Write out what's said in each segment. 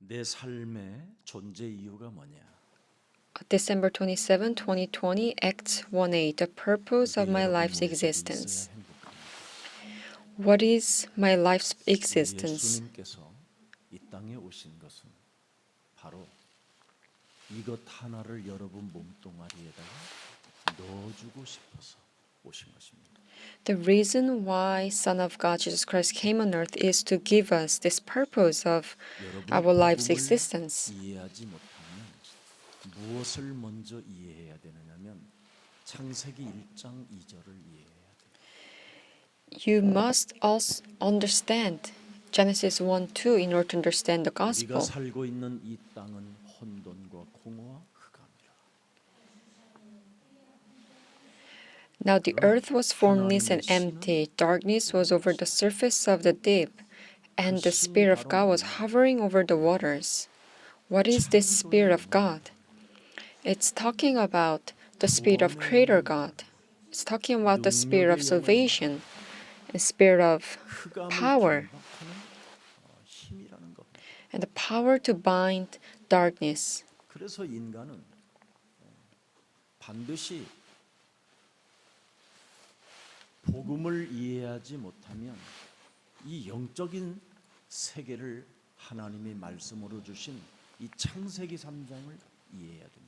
내 삶의 존재 이유가 뭐냐? December 27, 2020, Acts 1:8, the purpose of 그게 my 여러분 life's 머릿속에 existence. 있어야 행복합니다. What is my life's 우리 existence? 예수님께서 이 땅에 오신 것은 바로 이것 하나를 여러분 몸뚱아리에다가 넣어주고 싶어서 오신 것입니다. The reason why Son of God Jesus Christ came on earth is to give us this purpose of 여러분이 our life's 복음을 existence. 이해하지 못하면 무엇을 먼저 이해해야 되느냐면 창세기 1장 2절을 이해해야 돼요. You must also understand Genesis 1:2 in order to understand the 우리가 gospel. 살고 있는 이 땅은 혼돈과 공허와 흑암이라. Now the earth was formless and empty, darkness was over the surface of the deep, and the Spirit of God was hovering over the waters. What is this Spirit of God? It's talking about the Spirit of Creator God. It's talking about the Spirit of salvation, the Spirit of 흑암을 power, 경박하는 힘이라는 겁니다. and the power to bind darkness. 그래서 인간은 반드시 복음을 이해하지 못하면 이 영적인 세계를 하나님이 말씀으로 주신 이 창세기 3장을 이해해야 됩니다.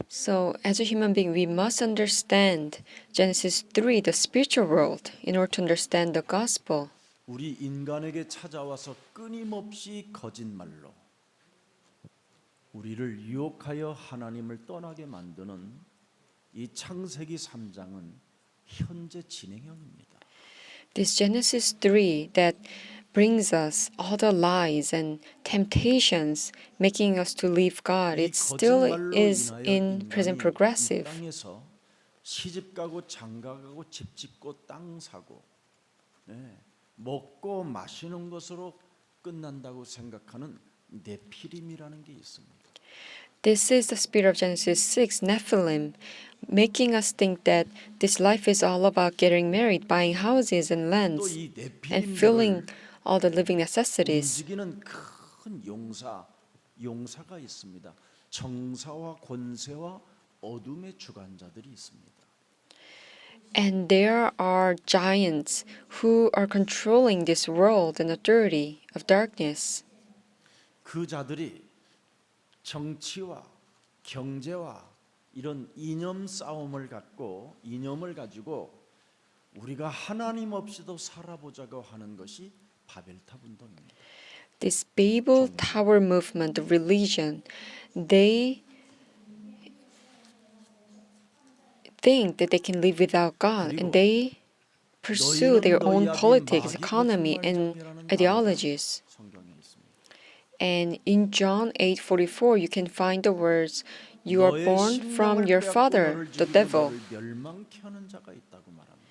So, as a human being, we must understand Genesis 3, the spiritual world, in order to understand the gospel. 우리 인간에게 찾아와서 끊임없이 거짓말로 우리를 유혹하여 하나님을 떠나게 만드는 이 창세기 3장은 현재 진행형입니다. This Genesis 3 that brings us all the lies and temptations, making us to leave God, 이 it still 거짓말로 is 인하여 in present 인간이 이 progressive. 땅에서 시집가고 장가가고 집 짓고 땅 사고 먹고 마시는 것으로 끝난다고 생각하는 네피림이라는 게 있습니다. This is the spirit of Genesis 6, Nephilim, making us think that this life is all about getting married, buying houses and lands, 또 이 and filling 네피림들을 all the living necessities. 움직이는 큰 용사가 있습니다. 정사와 권세와 어둠의 주관자들이 있습니다. And there are giants who are controlling this world and authority of darkness. 그 자들이 정치와 경제와 이런 이념 싸움을 이념을 가지고 우리가 하나님 없이도 살아보자고 하는 것이 바벨탑 운동입니다. This Babel Tower movement, the religion, they think that they can live without God, and they pursue their own politics, economy, and ideologies. 성경에 있습니다. And in John 8:44, you can find the words, "You are 너의 born from 심령을 your 빼앗고 father, 너를 the 죽이고 devil." 너를 멸망케 하는 자가 있다고 말합니다.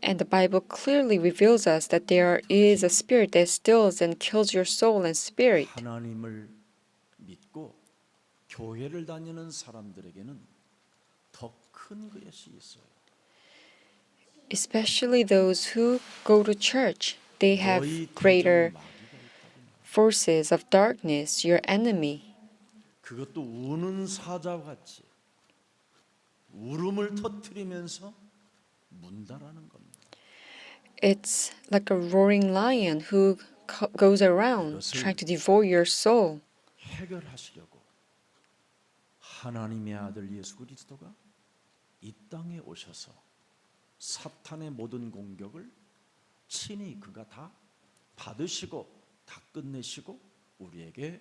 And the Bible clearly reveals us that there is a spirit that steals and kills your soul and spirit. 하나님을 믿고 교회를 다니는 사람들에게는 더 큰 것이 있어요. Especially those who go to church, they have 너희 greater 대적 마귀가 있다고 말합니다. forces of darkness, your enemy. 그것도 우는 사자와 같이 울음을 터뜨리면서 문다라는 겁니다. It's like a roaring lion who goes around trying to devour your soul. 해결하시려고 하나님의 아들 예수 그리스도가 이 땅에 오셔서 사탄의 모든 공격을 친히 그가 다 받으시고 다 끝내시고 우리에게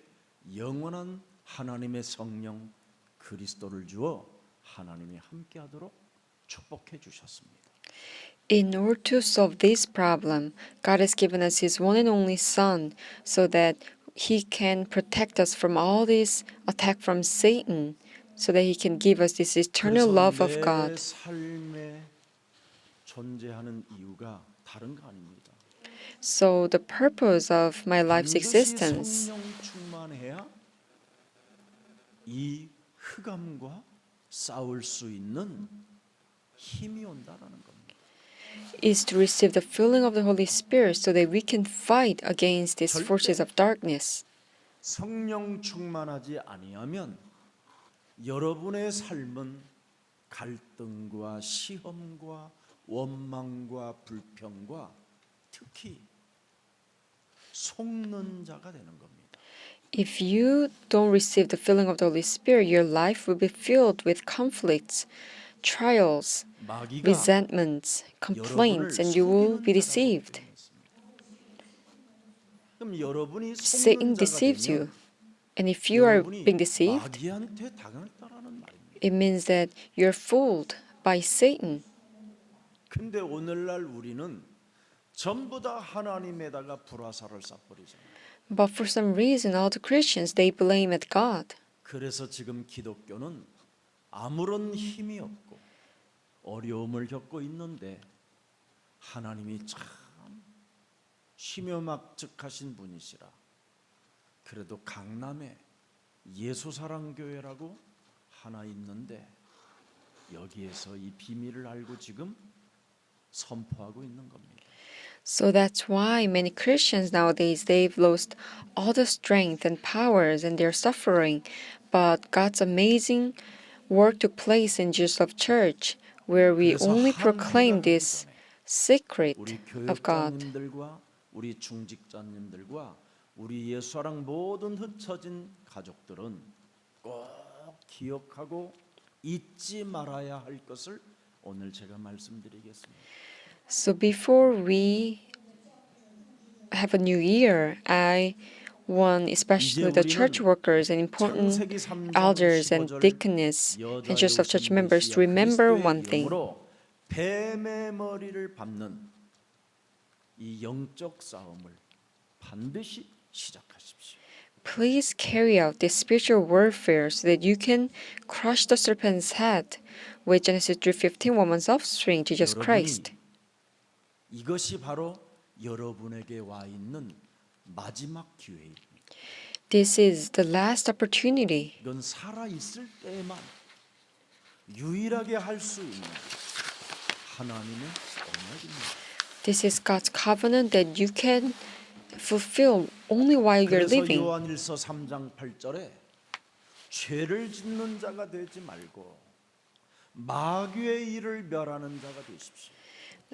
영원한 하나님의 성령 그리스도를 주어 하나님이 함께하도록 축복해 주셨습니다. In order to solve this problem, God has given us His one and only Son so that He can protect us from all this attack from Satan, so that He can give us this eternal love of 내 God. 삶에 존재하는 이유가 다른 거 아닙니다. So the purpose of my life's 반드시 existence 성령 충만해야 이 흑암과 싸울 수 있는 힘이 온다라는 겁니다. is to receive the filling of the Holy Spirit so that we can fight against these forces of darkness. 성령 충만하지 아니하면 여러분의 삶은 갈등과 시험과 원망과 불평과 특히 속는 자가 되는 겁니다. If you don't receive the filling of the Holy Spirit, your life will be filled with conflicts, trials, 마귀가 resentments, complaints, and you will be deceived. 그럼 여러분이 Satan 속는 자가 deceives you. 되면 And if you are 여러분이 being deceived, 마귀한테 당했다라는 말입니다. it means that you're fooled by Satan. 근데 오늘날 우리는 전부 다 하나님에다가 불화살을 쏴버리잖아요. But for some reason, all the Christians, they blame at God. 그래서 지금 기독교는 아무런 힘이 없고 어려움을 겪고 있는데 하나님이 참 심요막측하신 분이시라. 그래도 강남에 예수사랑교회라고 하나 있는데 여기에서 이 비밀을 알고 지금 선포하고 있는 겁니다. So that's why many Christians nowadays, they've lost all the strength and powers and they're suffering. But God's amazing work took place in Jesus of Church, where we 그래서 only 한 proclaim 해가 this 되기 전에 secret 우리 of God. 교육자님들과 우리 중직자님들과 우리 예수사랑 모든 흩어진 가족들은 꼭 기억하고 잊지 말아야 할 것을 오늘 제가 말씀드리겠습니다. So before we have a new year, I want especially the church workers and important 창세기 3장 elders and 15절 deaconess and just of church 여자의 members 메시아 to remember 그리스도의 one thing. 이름으로 뱀의 머리를 밟는 이 영적 싸움을 반드시 시작하십시오. Please carry out this spiritual warfare so that you can crush the serpent's head with Genesis 3:15 woman's offspring, Jesus Christ. 이것이 바로 여러분에게 와 있는 마지막 기회입니다. This is the last opportunity. 이건 살아 있을 때에만 유일하게 할 수 있는 하나님의 언약입니다. This is God's covenant that you can fulfill only while you're 그래서 living. 요한일서 3장 8절에 죄를 짓는 자가 되지 말고 마귀의 일을 멸하는 자가 되십시오.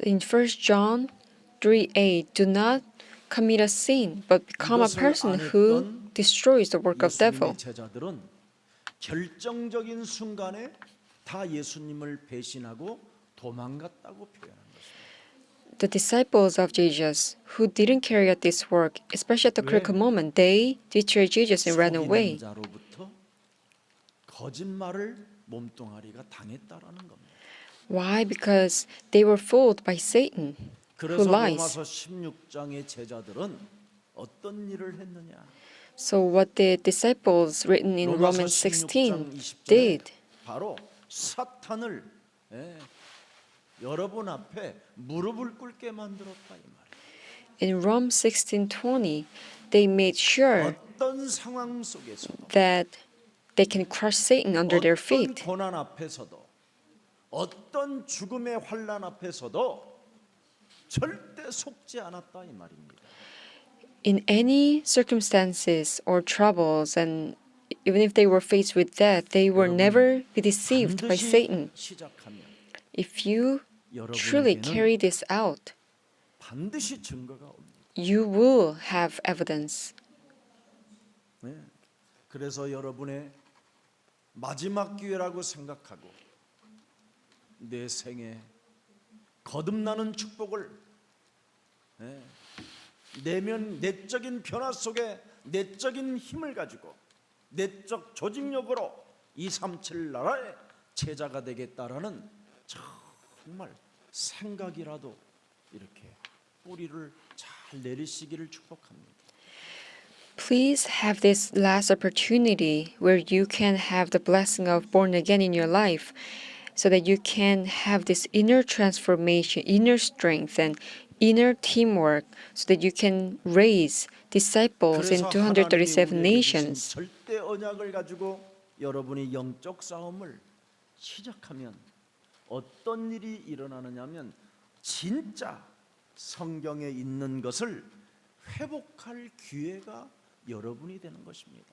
In 1 John 3:8, do not commit a sin, but become a 이것을 person 안 who 했던 destroys the work of devil. 예수님의 제자들은 결정적인 순간에 다 예수님을 배신하고 도망갔다고 표현한 것입니다. The disciples of Jesus who didn't carry out this work, especially at the 왜? critical moment, they betrayed Jesus and ran away. 속이는 자로부터 거짓말을 몸뚱아리가 당했다라는 겁니다. Why? Because they were fooled by Satan, who 그래서 lies. 로마서 16장의 제자들은 어떤 일을 했느냐? So what the disciples written in 로마서 Romans 16장 16 20절에 did, 바로 사탄을 여러분 앞에 무릎을 꿇게 만들었다 이 말이에요. in Rome 16:20, they made sure 어떤 상황 속에서도 that they can crush Satan under their 어떤 feet. 고난 앞에서도 어떤 죽음의 환난 앞에서도 절대 속지 않았다 이 말입니다. In any circumstances or troubles, and even if they were faced with death, they were never be deceived by 반드시 Satan. 시작하면 If you truly carry 여러분에게는 this out, 반드시 증거가 옵니다. you will have evidence. 네. 그래서 여러분의 마지막 기회라고 생각하고 내 생에 거듭나는 축복을 내적인 변화 속에 내적인 힘을 가지고 내적 조직력으로 237 나라의 제자가 되겠다라는 정말 생각이라도 이렇게 뿌리를 잘 내리시기를 축복합니다. Please have this last opportunity where you can have the blessing of born again in your life so that you can have this inner transformation, inner strength, and inner teamwork so that you can raise disciples in 그래서 하나님이 237 우리에게 nations. 주신 절대 언약을 가지고 여러분이 영적 싸움을 시작하면 어떤 일이 일어나느냐면 진짜 성경에 있는 것을 회복할 기회가 여러분이 되는 것입니다.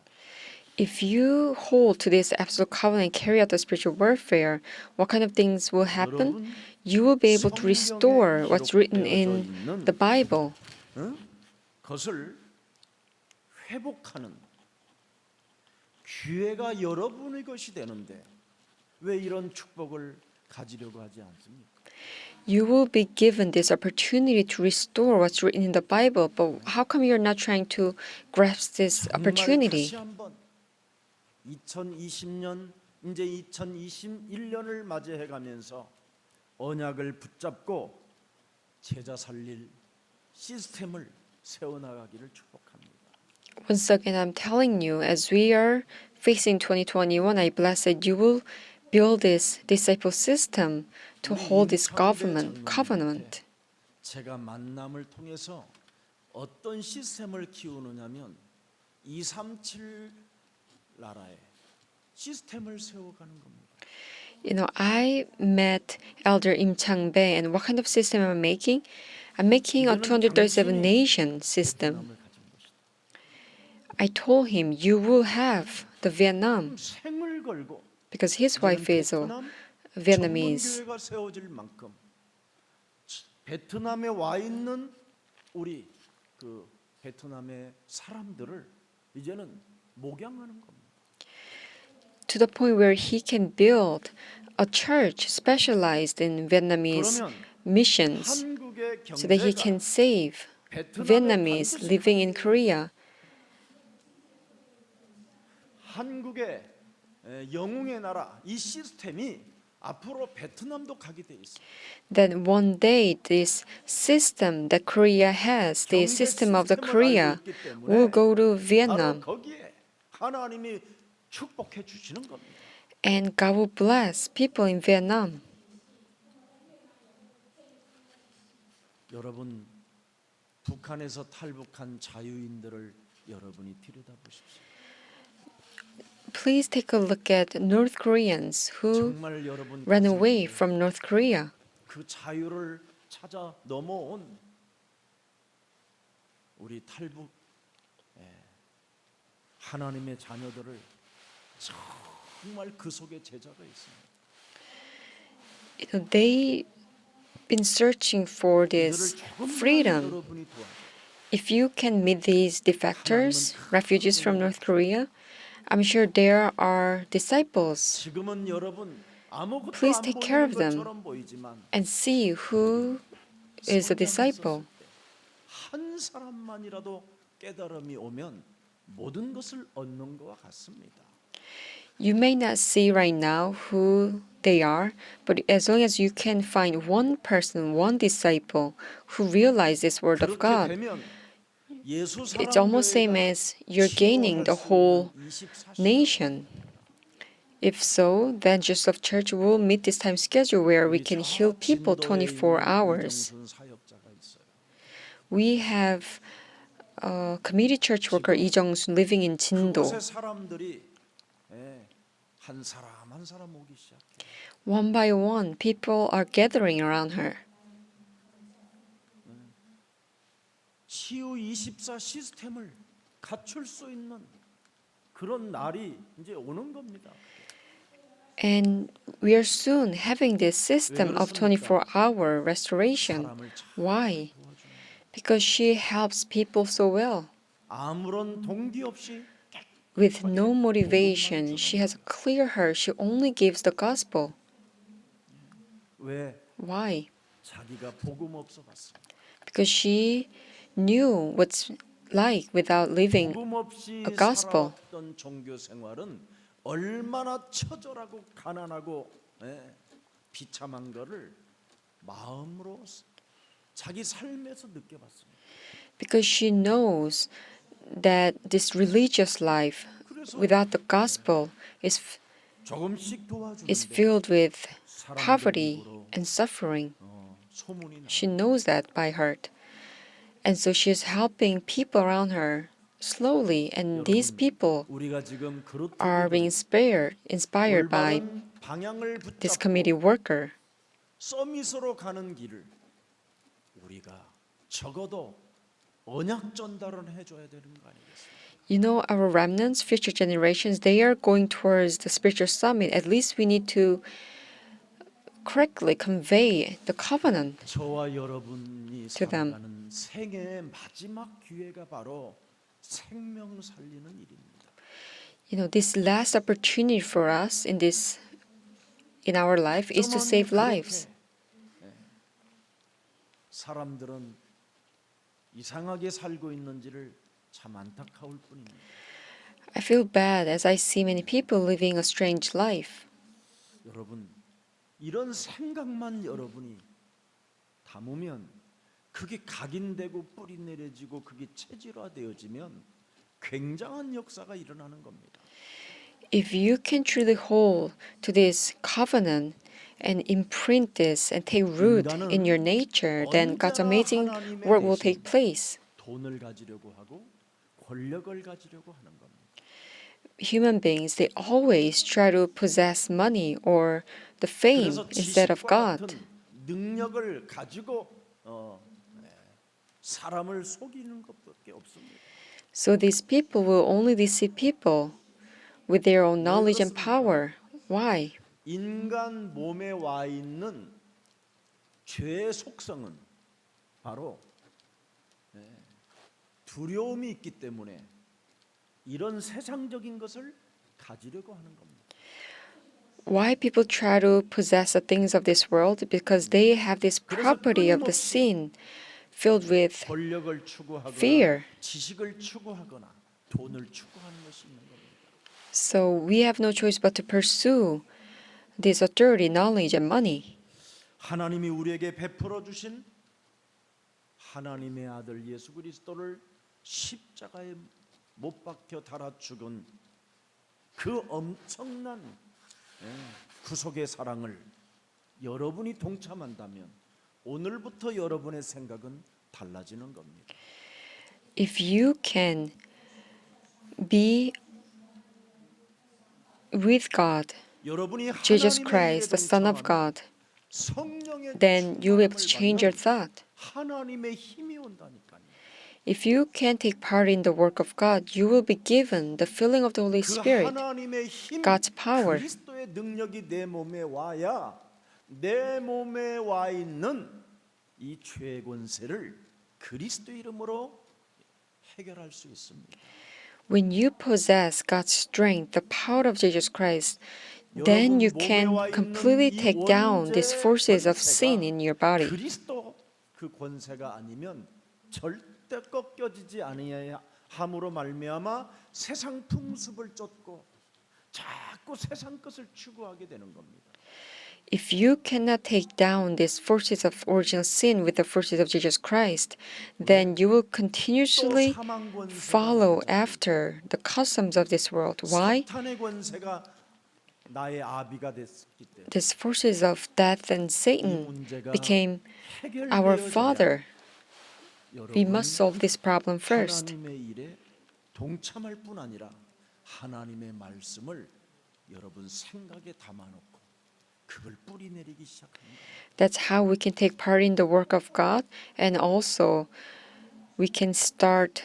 If you hold to this absolute covenant and carry out the spiritual warfare, what kind of things will happen? 여러분 You will be able to restore 성경에 what's written 기록되어져 in 있는 the Bible. 것을 회복하는 기회가 여러분의 것이 되는데 왜 이런 축복을 가지려고 하지 않습니까? You will be given this opportunity to restore what's written in the Bible, but how come you're not trying to grasp this 정말 opportunity? 다시 한번 2020년 이제 2021년을 맞이해 가면서 언약을 붙잡고 제자 살릴 시스템을 세워나가기를 축복합니다. Once again, I'm telling you, as we are facing 2021, I bless that you will build this disciple system to hold this covenant. 제가 만남을 통해서 어떤 시스템을 키우느냐면 237 나라에 시스템을 세워가는 겁니다. You know, I met Elder Im Chang-bae, and what kind of system am I making? I'm making a 237 nation system. 베트남을 가진 것이다. I told him, you will have the Vietnam, 생을 걸고 because his wife is 베트남 Vietnamese. 전문교회가 세워질 만큼 베트남에 와 있는 우리 그 베트남의 사람들을 이제는 목양하는 겁니다. To the point where he can build a church specialized in Vietnamese 그러면 missions 한국의 so that he 경제가 can save 베트남에 Vietnamese 반드시 living in Korea. 한국의 영웅의 나라 이 시스템이 앞으로 베트남도 가게 돼 있습니다. Then one day this system that Korea has, the system of the Korea, will go to 바로 Vietnam, 거기에 하나님이 축복해 주시는 겁니다. and God will bless people in Vietnam. 여러분 북한에서 탈북한 자유인들을 여러분이 들여다보십시오. Please take a look at North Koreans who 정말 여러분 ran away from North Korea. 그 자유를 찾아 넘어온 우리 탈북 하나님의 자녀들을 정말 그 속에 제자가 있습니다. You know, they've been searching for this 이들을 조금만 freedom. 여러분이 도와줘. If you can meet these defectors, refugees from North Korea, I'm sure there are disciples. 지금은 여러분 아무것도 Please 안 take 보이는 care of them 것처럼 보이지만 and see who is a disciple. 한 사람만이라도 깨달음이 오면 모든 것을 얻는 것과 같습니다. You may not see right now who they are, but as long as you can find one person, one disciple who realizes this word of 그렇게 God, 되면 예수 it's almost same as you're gaining the whole nation. If so, then Joseph Church will meet this time schedule where we can heal people 24 hours. We have a community church worker Lee Jung-sun living in Jindo. 그곳의 사람들이 한 사람 한 사람 오기 시작해. One by one, people are gathering around her. 치유 24 시스템을 갖출 수 있는 그런 날이 이제 오는 겁니다. And we are soon having this system of 24-hour restoration. 사람을 참 Why? 도와주는 Because she helps people so well. 아무런 동기 없이 With no motivation, she has a clear heart. She only gives the gospel. 왜 Why? 자기가 복음 없어 봤어. Because she knew what's like without living 복음 없이 a gospel. 살아왔던 종교 생활은 얼마나 처절하고 가난하고 비참한 거를 마음으로 자기 삶에서 느껴봤습니다. Because she knows that this religious life without the gospel is 조금씩 도와주는데 filled with 사람들 poverty 입으로 and suffering. 소문이 나. She knows that by heart. And so she is helping people around her slowly, and these people 우리가 지금 그렇게 are being inspired by 올바른 방향을 this 붙잡고 committee worker. 서밋으로 가는 길을 우리가 적어도 언약 전달은 해줘야 되는 거 아니겠습니까? You know, our remnants, future generations, they are going towards the spiritual summit. At least we need to correctly convey the covenant. 저와 여러분이 to them. 살아가는 생애의 마지막 기회가 바로 생명 살리는 일입니다. You know, this last opportunity for us in our life is to save lives. 사람들은 이상하게 살고 있는지를 참 안타까울 뿐입니다. I feel bad as I see many people living a strange life. 여러분, 이런 생각만 여러분이 담으면 그게 각인되고 뿌리 내려지고 그게 체질화되어지면 굉장한 역사가 일어나는 겁니다. If you can truly hold to this covenant and imprint this and take root in your nature, then God's amazing work will take place. 돈을 가지려고 하고 권력을 가지려고 하는 겁니다. Human beings, they always try to possess money or the fame 그래서 instead of 지식과 God. 같은 능력을 가지고 사람을 속이는 것밖에 없습니다. So these people will only deceive people with their own knowledge and power. Why? 인간 몸에 와 있는 죄의 속성은 바로 두려움이 있기 때문에 이런 세상적인 것을 가지려고 하는 겁니다. Why people try to possess the things of this world? Because they have this property of the sin filled with 권력을 추구하거나 fear. 지식을 추구하거나 돈을 추구하는 것이 있는 겁니다. So we have no choice but to pursue this authority, knowledge, and money. 하나님이 우리에게 베풀어 주신 하나님의 아들 예수 그리스도를 십자가에 못 박혀 달아 죽은 그 엄청난 구속의 사랑을 여러분이 동참한다면 오늘부터 여러분의 생각은 달라지는 겁니다. If you can be with God, 여러분이 Jesus 하나님의 Christ, the Son of God, 성령의 then you will be able to change your 충만함을 thought. 받는 하나님의 힘이 온다니까요. If you can take part in the work of God, you will be given the filling of the Holy 그 Spirit, 하나님의 힘, God's power. 그리스도의 능력이 내 몸에 와야 내 몸에 와 있는 이 죄의 권세를 그리스도 이름으로 해결할 수 있습니다. When you possess God's strength, the power of Jesus Christ, then you can completely take down these forces of sin in your body. 그리스도 그 권세가 아니면 절대 꺾여지지 아니함으로 말미암아 세상 풍습을 쫓고 자꾸 세상 것을 추구하게 되는 겁니다. If you cannot take down these forces of original sin with the forces of Jesus Christ, then you will continuously follow after the customs of this world. Why? 사탄의 권세가 나의 아비가 됐기 때문에 These forces of death and 이 Satan 문제가 became our 해결되어져야 father. We 여러분 must solve this problem first. 하나님의 일에 동참할 뿐 아니라 하나님의 말씀을 여러분 생각에 담아놓고 그걸 뿌리 내리기 시작합니다. That's how we can take part in the work of God, and also we can start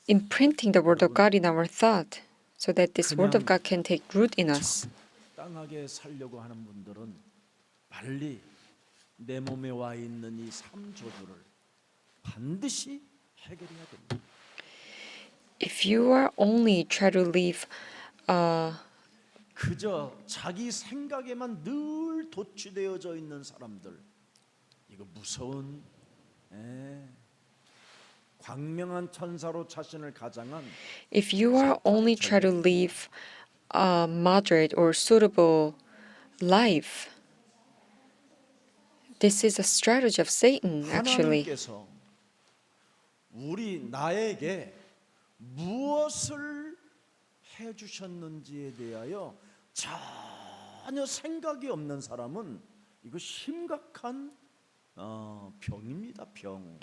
imprinting the word of God in our thought so that this word of God can take root in us. 땅하게 살려고 하는 분들은 빨리 내 몸에 와 있는 이 삼조들을 반드시 해결해야 됩니다. If you are only try to live 그저 자기 생각에만 늘 도취되어져 있는 사람들, 이거 무서운 광명한 천사로 자신을 가장한 if you are only try to live a moderate or suitable life, this is a strategy of Satan actually. 하나님께서 나에게 무엇을 해 주셨는지에 대하여 전혀 생각이 없는 사람은 이거 심각한 병입니다. 병.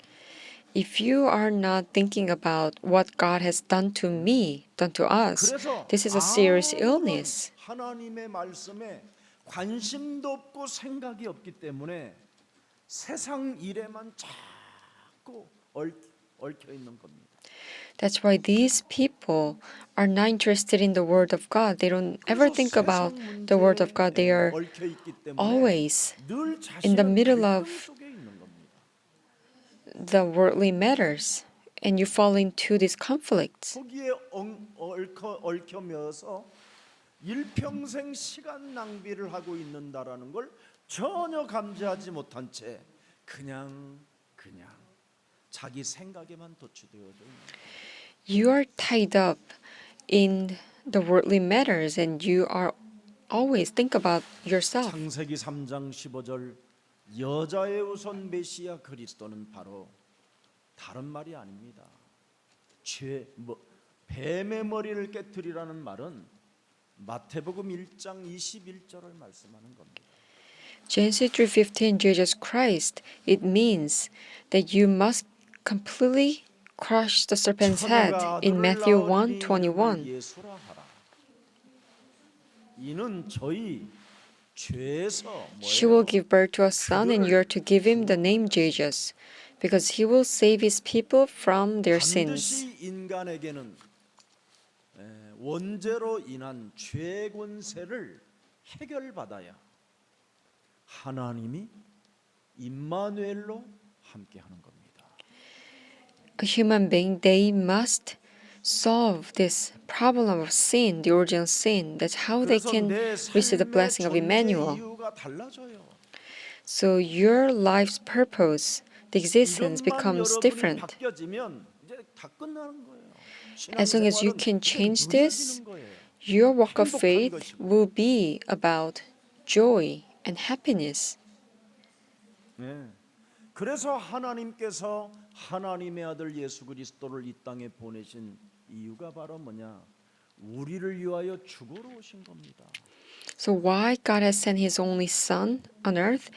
If you are not thinking about what God has done to me, done to us, 그래서 this is a serious 아무런 illness. 하나님의 말씀에 관심도 없고 생각이 없기 때문에 세상 일에만 자꾸 얽혀 있는 겁니다. That's why these people are not interested in the Word of God. They don't ever 그래서 think about 세상 the Word of God. They 문제에 are 얽혀 있기 때문에 always 늘 in the 자신은 middle 갈등 of 속에 있는 겁니다. the worldly matters, and you fall into these conflicts. 거기에 얽혀면서 일평생 시간 낭비를 하고 있는다라는 걸 전혀 감지하지 못한 채 그냥 자기 생각에만 도취되어져 있는 거예요. You are tied up in the worldly matters, and you are always think about yourself. 창세기 3장 15절 여자의 우선 메시아 그리스도는 바로 다른 말이 아닙니다. 뱀의 머리를 깨뜨리라는 말은 마태복음 1장 21절을 말씀하는 겁니다. Genesis 3:15, Jesus Christ, it means that you must completely crush the serpent's head 처녀가 in 아들을 Matthew 낳으리니 이름을 1:21. 예수라 하라. 이는 저희 죄에서 She will 뭐예요? give birth to a son, and you are to give him the name Jesus, because he will save his people from their sins. 반드시 인간에게는 원죄로 인한 죄 권세를 해결받아야 하나님이 임마누엘로 함께하는 겁니다. A human being, they must solve this problem of sin, the original sin. That's how they 그래서 can 내 receive the 삶의 blessing of 존재 Emmanuel. 이유가 달라져요. So your life's purpose, the existence, 이것만 becomes 여러분이 different. 바뀌어지면 이제 다 끝나는 거예요. As long as you 신앙생활은 can 이제 change this, 누려지는 거예요. your walk of 행복한 faith 것이고. will be about joy and happiness. 네. 그래서 하나님께서 하나님의 아들 예수 그리스도를 이 땅에 보내신 이유가 바로 뭐냐? 우리를 위하여 죽으러 오신 겁니다. So why God has sent His only Son on earth?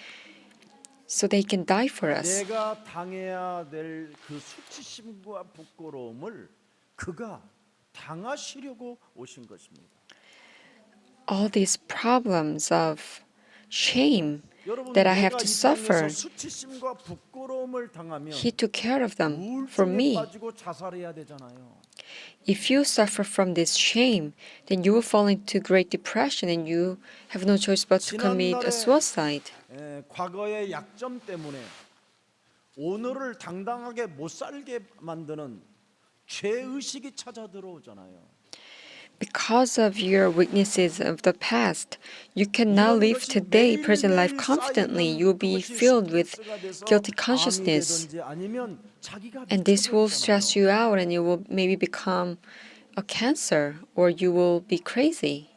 So they can die for us. 내가 당해야 될 그 수치심과 부끄러움을 그가 당하시려고 오신 것입니다. All these problems of shame 여러분 that I 내가 have to 이 suffer, 땅에서 수치심과 부끄러움을 당하면 He took care of them for 우울증에 me. 빠지고 자살해야 되잖아요. If you suffer from this shame, then you will fall into great depression and you have no choice but to commit a 지난날에 suicide. 과거의 약점 때문에 오늘을 당당하게 못 살게 만드는 죄의식이 찾아 들어오잖아요. Because of your weaknesses of the past, you cannot live today, present life confidently. You will be filled with guilty consciousness, and this will stress you out, and you will maybe become a cancer, or you will be crazy.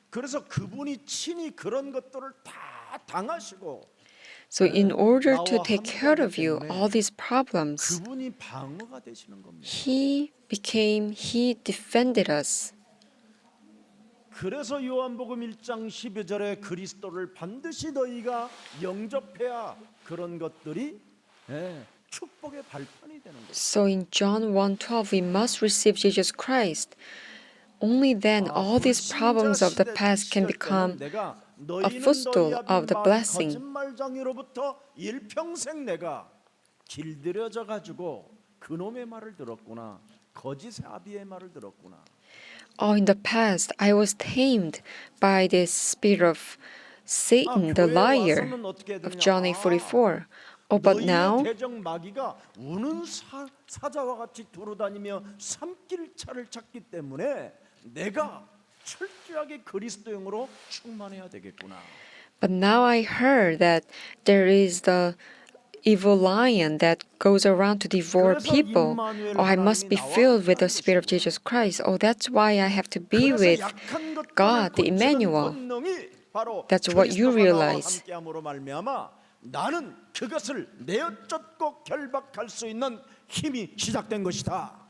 그래서 그분이 친히 그런 것들을 다 당하시고 So, in order to take care of you, all these problems, 그분이 방어가 되시는 겁니다. He defended us. 그래서 요한복음 1장 12절에 그리스도를 반드시 너희가 영접해야 그런 것들이 축복의 발판이 되는 거예요. So in John 1:12, we must receive Jesus Christ. Only then all these problems of the past can become a footstool of the blessing. 거짓말장이로부터 일평생 내가 길들여져 가지고 그놈의 말을 들었구나. 거짓의 아비의 말을 들었구나. Oh, in the past, I was tamed by this spirit of Satan, the liar, of John 8:44. Oh, but now 대적 마귀가 우는 사자와 같이 돌아다니며 삼킬 차를 찾기 때문에 내가 철저하게 그리스도형으로 충만해야 되겠구나. But now I heard that there is the evil lion that goes around to devour people. Oh, I must be filled with the Spirit of Jesus Christ. Oh, that's why I have to be with God, the Emmanuel. That's what you realize. 나는 그것을 내어쫓고 결박할 수 있는 힘이 시작된 것이다.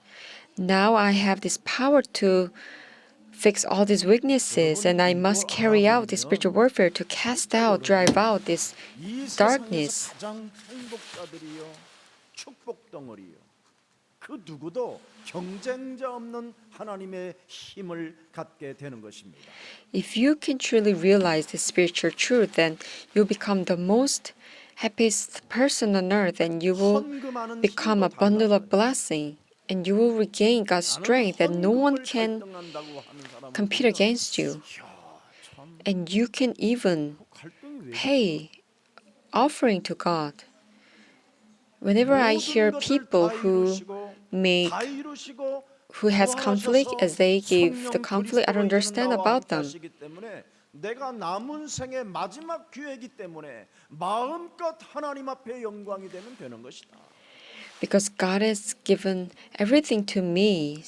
Now I have this power to fix all these weaknesses, and I must carry out this spiritual warfare to cast out, drive out this darkness. 가장 행복자들이요, 축복 덩어리요. 그 누구도 경쟁자 없는 하나님의 힘을 갖게 되는 것입니다. If you can truly realize this spiritual truth, then you'll become the most happiest person on earth, and you will 헌금하는 become a 힘도 bundle of 달라져요. blessing, and you will regain God's 나는 strength that no one 헌금을 can 갈등한다고 하는 사람을 compete 보면 against you. 이야, 참 And you can even 갈등이 왜 pay offering to God. Whenever I hear 모든 것을 people 다 who 이루시고 make 다 이루시고 who has conflict 부활하셔서 as they give the 성령 conflict, I don't 그리스도로 이제는 understand 나와 about 함께 them. 하시기 때문에 내가 남은 생의 마지막 기회이기 때문에 마음껏 하나님 앞에 영광이 되면 되는 것이다. Because God has given everything to me.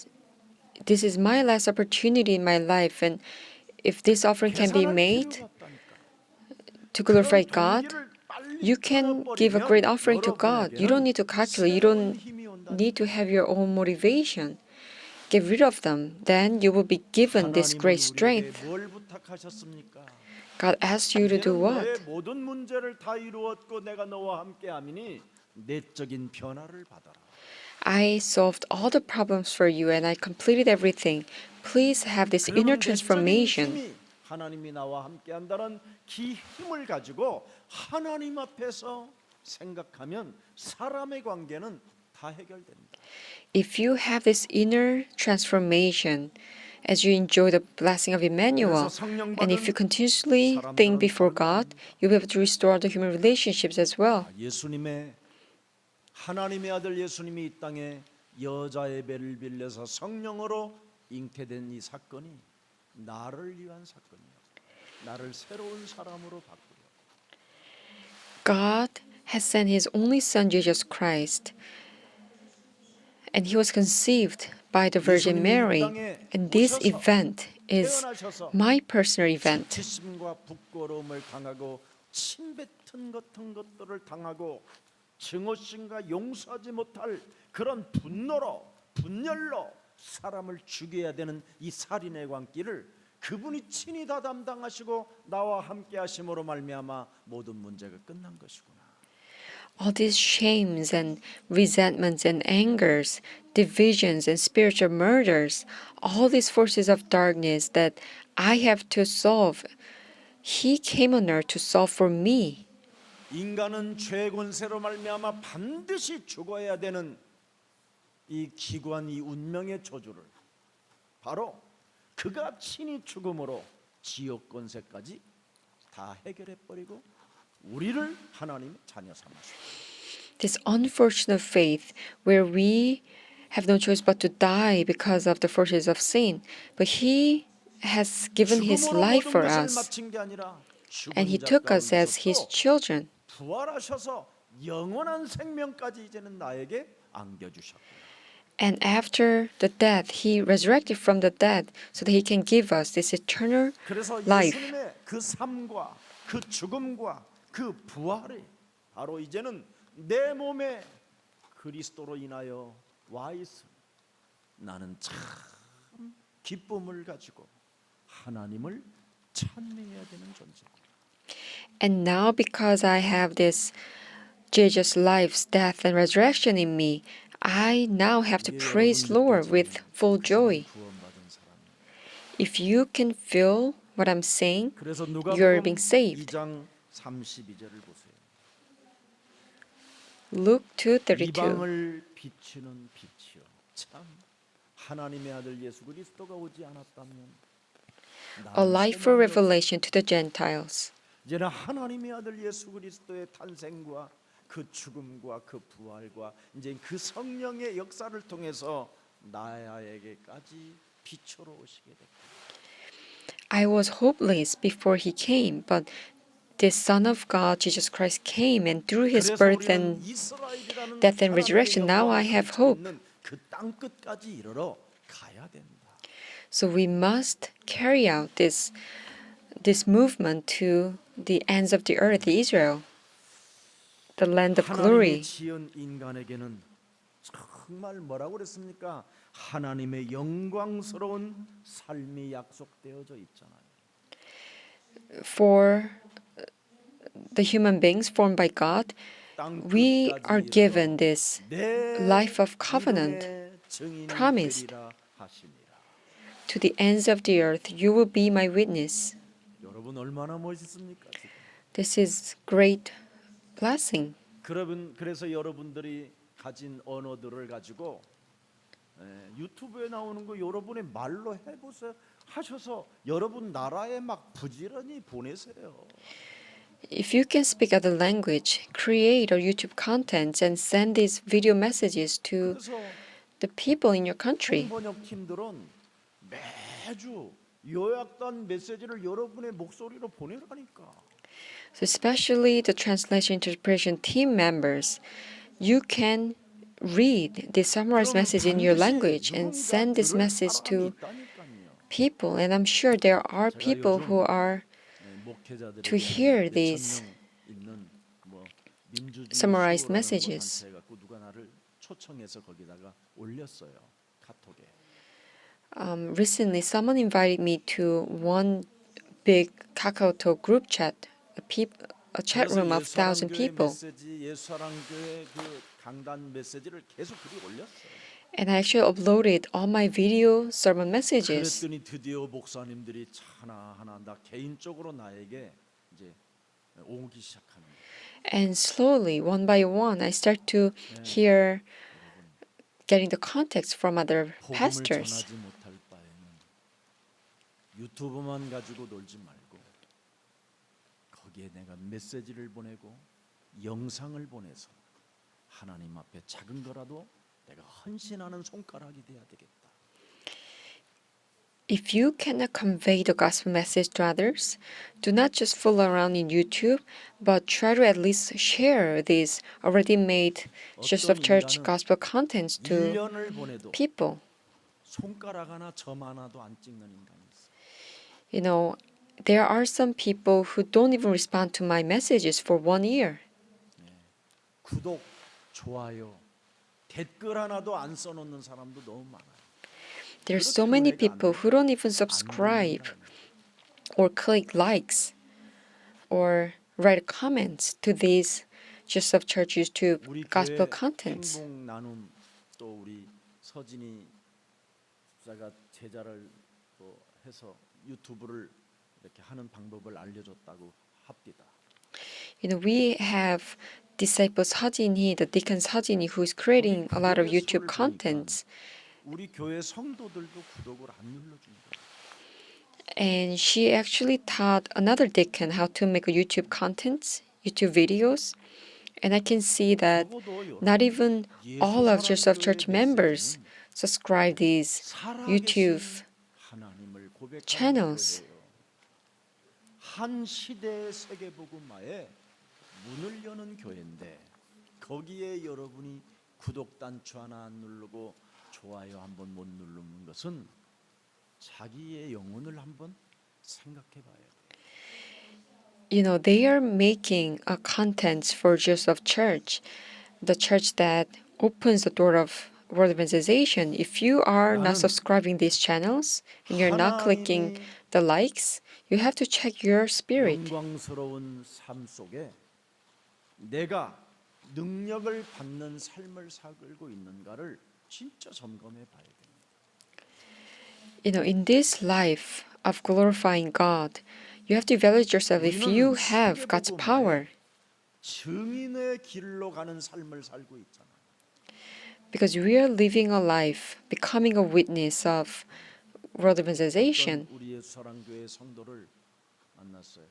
This is my last opportunity in my life, and if this offering can be 계산할 made 필요가 없다니까. to glorify 그런 God, 동기를 빨리 you can give a great 끊어버리면 offering to God. You don't need to calculate. You 새로운 don't 힘이 온다니까. need to have your own motivation. Get rid of them. Then you will be given this 하나님은 great 우리에게 strength. 뭘 부탁하셨습니까? God asks you to do 이제는 너의 what? 모든 문제를 다 이루었고 내가 너와 함께함이니 내적인 변화를 받아라. I solved all the problems for you and I completed everything. Please have this inner 그러면 내적인 transformation. 힘이 하나님이 나와 함께한다는 그 힘을 가지고 하나님 앞에서 생각하면 사람의 관계는 다 해결됩니다. If you have this inner transformation as you enjoy the blessing of Emmanuel, 그래서 성령 and if you 받은 continuously think before God, you'll be able to restore the human relationships as well. 예수님의 하나님의 아들 예수님이 이 땅에 여자의 배를 빌려서 성령으로 잉태된 이 사건이 나를 위한 사건이야. 나를 새로운 사람으로 바꾸려. God has sent His only Son, Jesus Christ, and He was conceived by the Virgin Mary. And this event is 태어나셔서 my personal event. 수치심과 부끄러움을 당하고 침뱉은 같은 것들을 당하고 증오심과 용서하지 못할 그런 분노로 분열로 사람을 죽여야 되는 이 살인의 광기를 그분이 친히 다 담당하시고 나와 함께 하심으로 말미암아 모든 문제가 끝난 것이구나. All these shames and resentments and angers, divisions and spiritual murders, all these forces of darkness that I have to solve, He came on earth to solve for me. 인간은 죄의 권세로 말미암아 반드시 죽어야 되는 이 기구한 이 운명의 저주를 바로 그가 친히 죽음으로 지옥 권세까지 다 해결해 버리고 우리를 하나님의 자녀 삼았습니다. This unfortunate faith where we have no choice but to die because of the forces of sin, but He has given His 죽음으로 life 모든 for 것을 us, 마친 게 아니라 and He 죽은 자 took us as 가운데서 His 또 children. 부활하셔서 영원한 생명까지 이제는 나에게 안겨주셨구나. And after the death, He resurrected from the dead so that He can give us this eternal 그래서 life. 예수님의 그 삶과 그 죽음과 그 부활이 바로 이제는 내 몸에 그리스도로 인하여 와 있음. 나는 참 기쁨을 가지고 하나님을 찬미해야 되는 존재. And now, because I have this Jesus' life, death, and resurrection in me, I now have to praise Lord with full joy. 구원받은 사람이에요. If you can feel what I'm saying, 그래서 you're 누가복음 being saved. 2장 32절을 보세요. Luke 2:32. 이방을 비추는 빛이요. 참 하나님의 아들 예수 그리스도가 오지 않았다면 A light for revelation to the Gentiles. 이제는 하나님의 아들 예수 그리스도의 탄생과 그 죽음과 그 부활과 이제 그 성령의 역사를 통해서 나에게까지 빛으로 오시게 됐다. I was hopeless before He came, but the Son of God, Jesus Christ, came, and through His birth and death and resurrection, now I have hope. 그 땅 끝까지 이르러 가야 된다. So we must carry out this movement to the ends of the earth, Israel, the land of glory. 하나님의 지은 인간에게는 정말 뭐라고 그랬습니까? 하나님의 영광스러운 삶이 약속되어져 있잖아요. For the human beings formed by God, we are given this life of covenant promise. To the ends of the earth, you will be my witness. 여러분 얼마나 멋있습니까? 지금? This is great blessing. 그래서 여러분들이 가진 언어들을 가지고 유튜브에 나오는 거 여러분의 말로 해보세요. 하셔서 여러분 나라에 막 부지런히 보내세요. If you can speak other language, create a YouTube content and send these video messages to 그래서 the people in your country. 통번역 팀들은 매주 요약된 메시지를 여러분의 목소리로 보내라니까. So especially the translation interpretation team members, you can read the summarized 그러면 message in your 반드시 language and 누군가 send this 들을 message 사람이 to 있다니까요. people. And I'm sure there are 제가 people who 요즘 are 목회자들에게 to hear 몇천 these 명 있는 뭐 민주주의 summarized 수호라는 뭐 messages. 단체 갖고 누가 나를 초청해서 거기다가 올렸어요. 카톡에. Recently, someone invited me to one big KakaoTalk group chat, a chat room of 1,000 people. 메시지, 예수사랑교회 그 강단 메시지를 계속 그리 올렸어요. And I actually uploaded all my video sermon messages. 그랬더니 드디어 목사님들이 하나하나 나 개인적으로 나에게 이제 오기 시작하는 거예요. And slowly, one by one, I start to hear getting the context from other 복음을 pastors. 전하지 못할 바에는 유튜브만 가지고 놀지 말고 거기에 내가 메시지를 보내고 영상을 보내서 하나님 앞에 작은 거라도 내가 헌신하는 손가락이 돼야 되겠다. If you cannot convey the gospel message to others, do not just fool around in YouTube, but try to at least share these already made just of church gospel contents to 1년을 보내도 people. 손가락 하나 점 하나도 안 찍는 인간이 있어. You know, there are some people who don't even respond to my messages for 1 year. 구독, 좋아요, 댓글 하나도 안 써놓는 사람도 너무 많아요. There's so many people who don't even subscribe or click likes or write comments to these just of church YouTube 우리 gospel 교회 contents. 행복 나눔 또 우리 서진이 자가 제자를 또 해서 유튜브를 이렇게 하는 방법을 알려줬다고 합디다. You know, we have disciple Sajini, the deacon Sajini, who is creating a lot of YouTube contents. 우리 교회 성도들도 구독을 안 눌러준 거예요. And she actually taught another deacon how to make a YouTube contents, YouTube videos. And I can see that not even all of Just of Church members subscribe these YouTube 하나님을 고백하는 channels. 교회예요. 한 시대의 세계복음화에 문을 여는 교회인데 거기에 여러분이 구독 단추 하나 안 누르고 좋아요 한번 못 누르는 것은 자기의 영혼을 한번 생각해 봐야 돼요. You know, they are making a contents for Just of Church, the church that opens the door of world evangelization. If you are not subscribing these channels and you're not clicking the likes, you have to check your spirit. 영광스러운 삶 속에 내가 능력을 받는 삶을 살고 있는가를 진짜 점검해 봐야 돼요. You know, in this life of glorifying God, you have to evaluate yourself if you have God's power. 증인의 길로 가는 삶을 살고 있잖아. Because we are living a life, becoming a witness of world evangelization. 우리의 사랑교회 성도를 만났어요.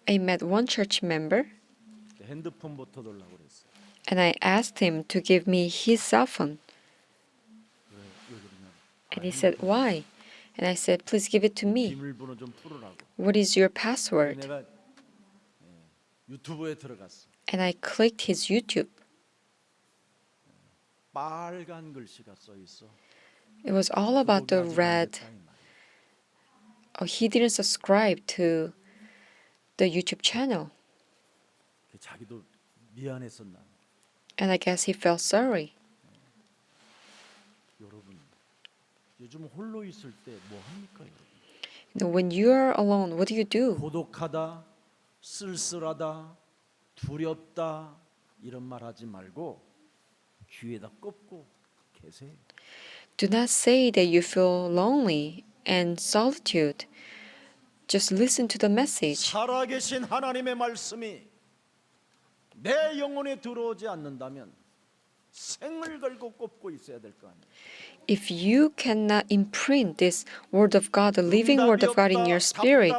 I met one church member 핸드폰부터 달라고 그랬어요. and I asked him to give me his cell phone. 왜 그러냐? And he said, "Why?" And I said, "Please give it to me. 비밀번호 좀 풀으라고. What is your password?" 내가 유튜브에 들어갔어. And I clicked his YouTube. 빨간 글씨가 써 있어. It was all about the red. Oh, he didn't subscribe to the YouTube channel. 자기도 미안했었나. And I guess he felt sorry. 여러분, 요즘 홀로 있을 때 뭐 합니까, 여러분? You know, when you are alone, what do you do? 고독하다, 쓸쓸하다, 두렵다 이런 말 하지 말고 귀에다 꼽고 계세요. Do not say that you feel lonely and solitude. Just listen to the message. 살아계신 하나님의 말씀이 내 영혼에 들어오지 않는다면 생을 걸고 꼽고 있어야 될 거 아니에요. If you cannot imprint this word of God, the living word of God in your spirit,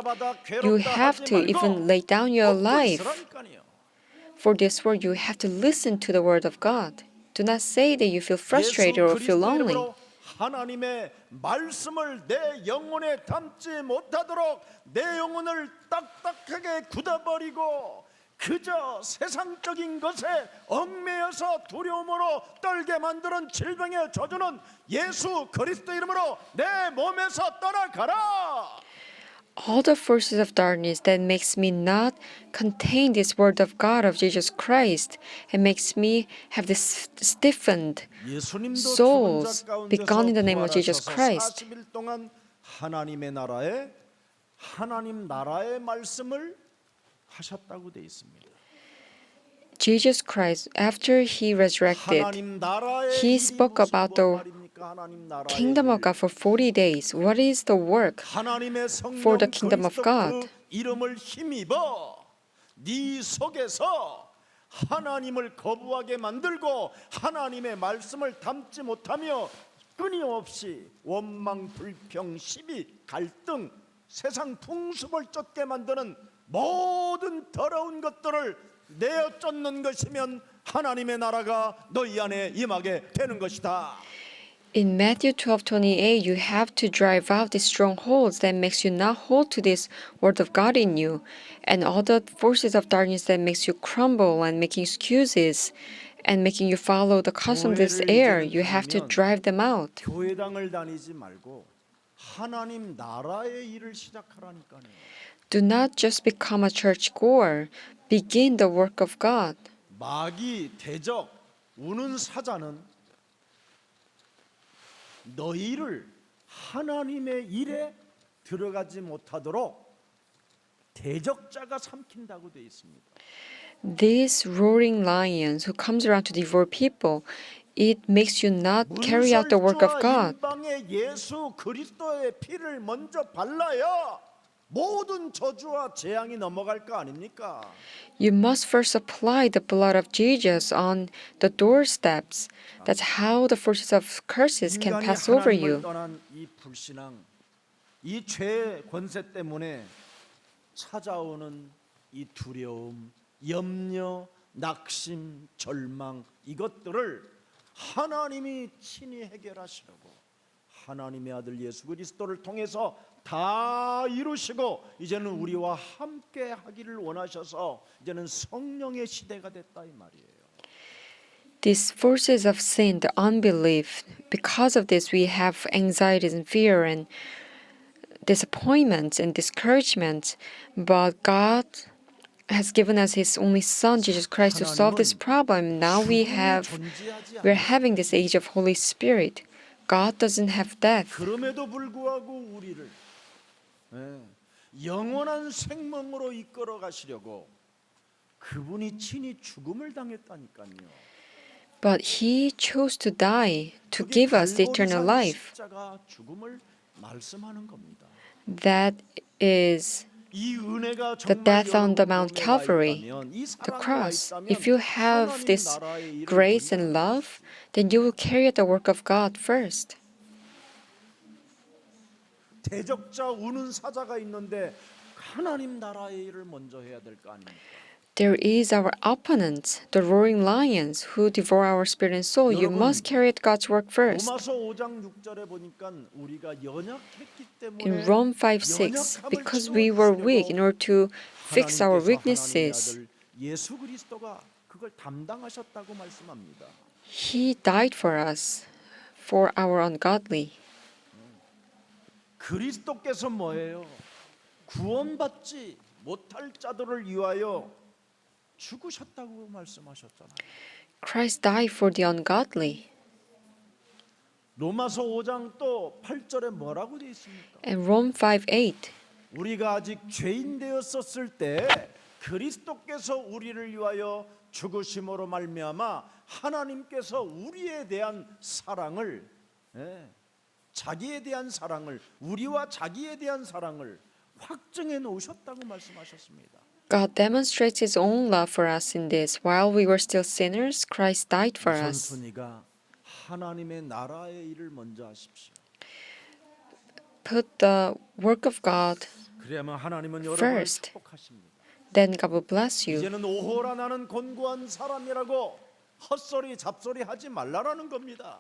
you have to even lay down your life for this word. You have to listen to the word of God. Do not say that you feel frustrated or feel lonely. 하나님의 말씀을 내 영혼에 담지 못하도록 내 영혼을 딱딱하게 굳어버리고 그저 세상적인 것에 얽매여서 두려움으로 떨게 만드는 질병의 저주는 예수 그리스도 이름으로 내 몸에서 떠나가라. All the forces of darkness that makes me not contain this word of God of Jesus Christ and makes me have this stiffened souls be gone in the name of Jesus Christ. 40일 동안 하나님 나라의 말씀을 하셨다고 돼 있습니다. Jesus Christ, after he resurrected, he spoke about the kingdom of God for 40 days. What is the work for the kingdom of God? 그 이름을 힘입어 네 속에서 하나님을 거부하게 만들고 하나님의 말씀을 담지 못하며 끊임없이 원망, 불평, 시비, 갈등, 세상 풍습을 쫓게 만드는 모든 더러운 것들을 내어 쫓는 것이면 하나님의 나라가 너희 안에 임하게 되는 것이다. In Matthew 12:28, you have to drive out the strongholds that makes you not hold to this word of God in you, and all the forces of darkness that makes you crumble and making excuses and making you follow the custom of this air. You have to drive them out. 교회당을 다니지 말고 하나님 나라의 일을 시작하라니까요. Do not just become a churchgoer. Begin the work of God. 마귀, 대적, 우는 사자는 너희를 하나님의 일에 들어가지 못하도록 대적자가 삼킨다고 되어 있습니다. These roaring lions who comes around to devour people, it makes you not carry out the work of God. 인방에 예수 그리스도의 피를 먼저 발라야 모든 저주와 재앙이 넘어갈 거 아닙니까? You must first apply the blood of Jesus on the doorsteps. That's how the forces of curses can 인간이 pass over 하나님을 you. 떠난 이 불신앙, 이 죄의 권세 때문에 찾아오는 이 두려움, 염려, 낙심, 절망 이것들을 하나님이 친히 해결하시려고 하나님의 아들 예수 그리스도를 통해서 다 이루시고 이제는 우리와 함께 하기를 원하셔서 이제는 성령의 시대가 됐다 이 말이에요. These forces of sin, the unbelief, because of this we have anxieties and fear and disappointments and discouragement. But God has given us His only Son, Jesus Christ, to solve this problem. Now we're having this age of Holy Spirit. God doesn't have death. 그럼에도 불구하고 우리를 영원한 생명으로 이끌어 가시려고 그분이 친히 죽음을 당했다니까요. But He chose to die to give us the eternal life. 십자가 죽음을 말씀하는 겁니다. That is 이 은혜가 the death on the Mount Calvary, the cross. If you have this grace and love, then you will carry out the work of God first. 대적자 우는 사자가 있는데 하나님 나라의 일을 먼저 해야 될 거 아닙니까? There is our opponents, the roaring lions who devour our spirit and soul. You must carry out God's work first. 로마서 5장 6절에 보니까 우리가 연약했기 때문에 In Rome 5:6, because we were weak, in order to fix our weaknesses, 예수 그리스도가 그걸 담당하셨다고 말씀합니다. He died for us, for our ungodly. 그리스도께서 뭐예요? 구원받지 못할 자들을 위하여 죽으셨다고 말씀하셨잖아요. Christ died for the ungodly. 로마서 5장 또 8절에 뭐라고 되어 있습니까? And Rome 5:8, 우리가 아직 죄인 되었었을 때 그리스도께서 우리를 위하여 죽으심으로 말미암아 하나님께서 우리에 대한 사랑을 자기에 대한 사랑을 우리와 자기에 대한 사랑을 확증해 놓으셨다고 말씀하셨습니다. God demonstrates His own love for us in this. While we were still sinners, Christ died for us. 우선순위가 하나님의 나라의 일을 먼저 하십시오. Put the work of God 그래야만 하나님은 여러분을 first. 축복하십니다. Then God will bless you. 이제는 오호라 나는 곤고한 사람이라고 헛소리 잡소리 하지 말라라는 겁니다.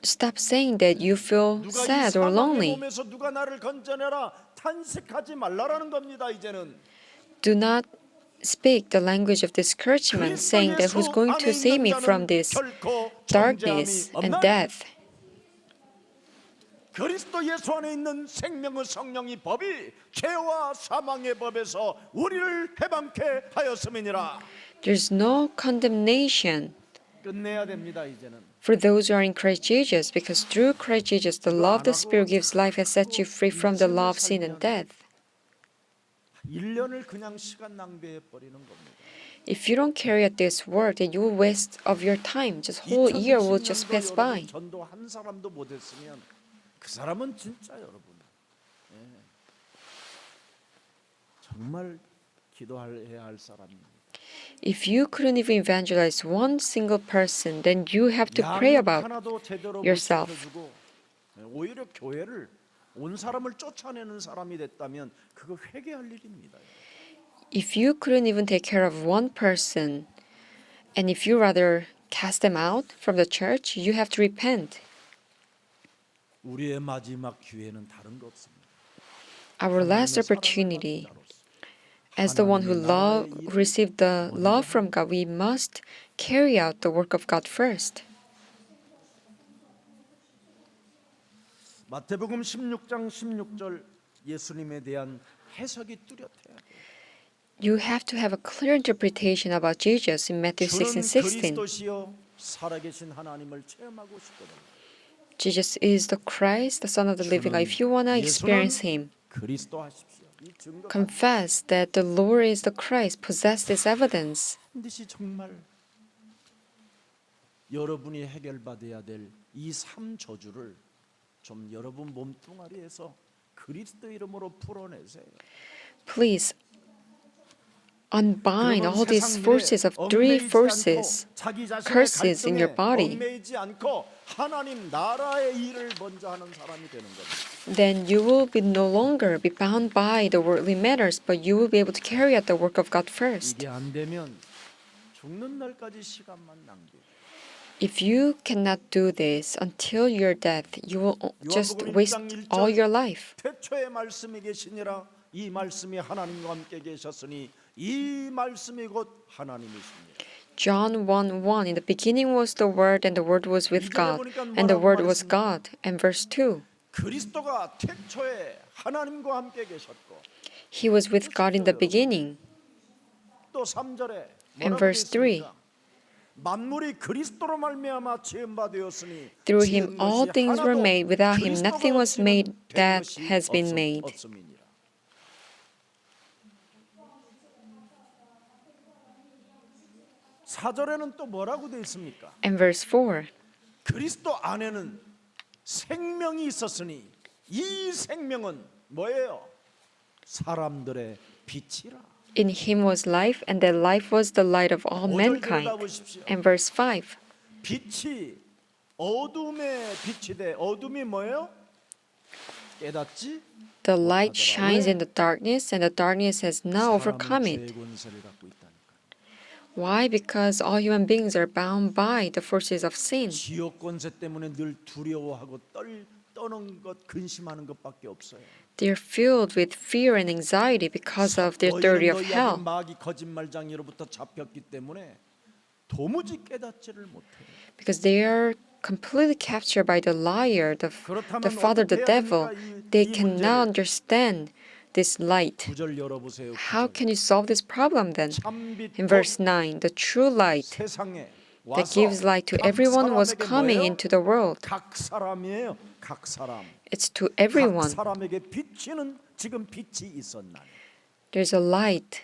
Stop saying that you feel 누가 이 sad or 사망의 lonely. 몸에서 누가 나를 건져내라 탄식하지 말라라는 겁니다. 이제는 Do not speak the language of discouragement, saying that who's going to save me from this darkness and death. 그리스도 예수 안에 있는 생명의 성령이 법이 죄와 사망의 법에서 우리를 해방케 하였음이니라. There's no condemnation 끝내야 됩니다. 이제는 for those who are in Christ Jesus, because through Christ Jesus, the law of the Spirit gives life, has set you free from the law of sin and death. 1년을 그냥 시간 낭비해 버리는 겁니다. If you don't carry out this work, then you will waste of your time. Just whole year will just pass 2020년도 by. 여러분 전도 한 사람도 못 했으면 그 사람은 진짜 여러분 정말 기도해야 할 사람입니다. If you couldn't even evangelize one single person, then you have to pray about 하나도 제대로 yourself. 못 지켜주고 오히려 교회를 온 사람을 쫓아내는 사람이 됐다면 그거 회개할 일입니다. If you couldn't even take care of one person, and if you rather cast them out from the church, you have to repent. 우리의 마지막 기회는 다른 거 없습니다. Our last opportunity, as the one who received the love from God, we must carry out the work of God first. 마태복음 16장 16절 예수님에 대한 해석이 뚜렷해요. You have to have a clear interpretation about Jesus in Matthew 6 and 주는 16. 그리스도시요 살아계신 하나님을 체험하고 싶거든요. Jesus is the Christ, the Son of the living God. If you want to experience Him, 그리스도 하십시오. 이 증거 confess that the Lord is the Christ. Possess this evidence. 반드시 정말 여러분이 해결받아야 될 이 삶 저주를 좀 여러분 몸뚱아리에서 그리스도 이름으로 풀어내세요. Please unbind 그러면 all these 세상 forces of 일에 three 얽매이지 forces, 않고 자기 자신의 curses in your 갈등에 body. 얽매이지 않고 하나님 나라의 일을 먼저 하는 사람이 되는 겁니다. Then you will be no longer be bound by the worldly matters, but you will be able to carry out the work of God first. 이게 안 되면 죽는 날까지 시간만 낭비. If you cannot do this until your death, you will just waste all your life. 태초에 말씀이 계시니라 이 말씀이 하나님과 함께 계셨으니 이 말씀이 곧 하나님이십니다. John 1:1 In the beginning was the Word, and the Word was with God, and the Word was God. And verse 2 그리스도가 태초에 하나님과 함께 계셨고 He was with God in the beginning. 또 3절에 And 뭐라고 verse 3 되어 있습니까? 만물이 그리스도로 말미암아 지은 바 되었으니 Through Him 지은 all 것이 things were 하나도 made. Without Him 그리스도가 nothing was 없이는 made 된 that 것이 has been made. 없음이니라. 사절에는 또 뭐라고 되어 있습니까? And verse 4 그리스도 안에는 생명이 있었으니 이 생명은 뭐예요? 사람들의 빛이라. In Him was life, and that life was the light of all 5절 mankind. 들여다보십시오. And verse 5 빛이 어둠의 빛이 돼. 어둠이 뭐예요? 깨닫지? The light shines in the darkness, and the darkness has now overcome 사람은 it. 죄의 권세를 갖고 있다니까. Why? Because all human beings are bound by the forces of sin. 지옥 권세 때문에 늘 두려워하고 떠는 것, 근심하는 것밖에 없어요. They're filled with fear and anxiety because of their theory of 너희는 hell. 너희 마귀 거짓말장이로부터 잡혔기 때문에 도무지 깨닫지를 못해요. Because they are completely captured by the liar, the father, the devil. They cannot understand this light. 9절 열어보세요. How can you solve this problem then? 참빛 In verse 9, the true light 세상에 that 와서 gives light to 각 everyone was 사람에게 coming 뭐예요? into the world. 각 사람이에요. 각 사람. It's to 각 everyone. 사람에게 비치는 지금 빛이 있었나. There's a light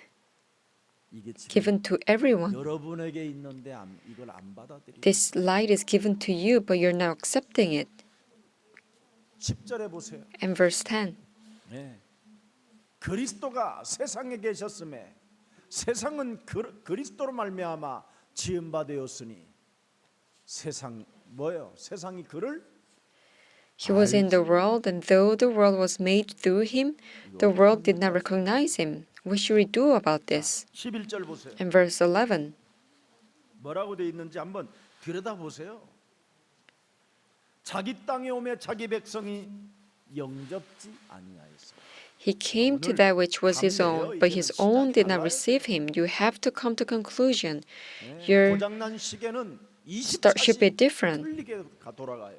이게 지금 given to everyone. 여러분에게 있는데 이걸 안 받아들이. This light is given to you, but you're not accepting it. 10절에 보세요. And verse 10. 네. 그리스도가 세상에 계셨음에 세상은 그리스도로 말미암아 지은 바 되었으니 세상 뭐예요? 세상이 그를 He was in the world, and though the world was made through him, the world did not recognize him. What should we do about this? 11절 보세요. In verse 11, 뭐라고 돼 있는지 한번 들여다보세요. 자기 땅에 오매 자기 백성이 영접지 아니하였어. he came to that which was his own, but his own did not receive him. You have to come to conclusion. Your 고장난 시계는 start should be 24시간 different. 틀리게 돌아가요.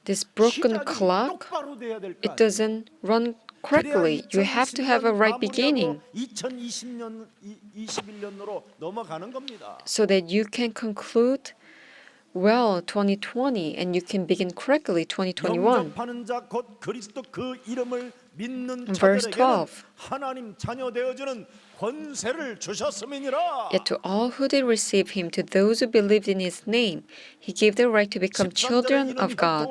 This broken 시작이 clock, 똑바로 돼야 될 거 it 아니에요. doesn't run correctly. You have to have a right beginning 2020년 21년으로 넘어가는 겁니다. so that you can conclude well 2020 and you can begin correctly 2021. 영접하는 자 곧 그리스도 그 이름을 믿는 Verse 자들에게는 12. 하나님 자녀 되어주는 권세를 주셨음이니라. Yet to all who did receive him, to those who believed in his name, he gave the right to become children of God.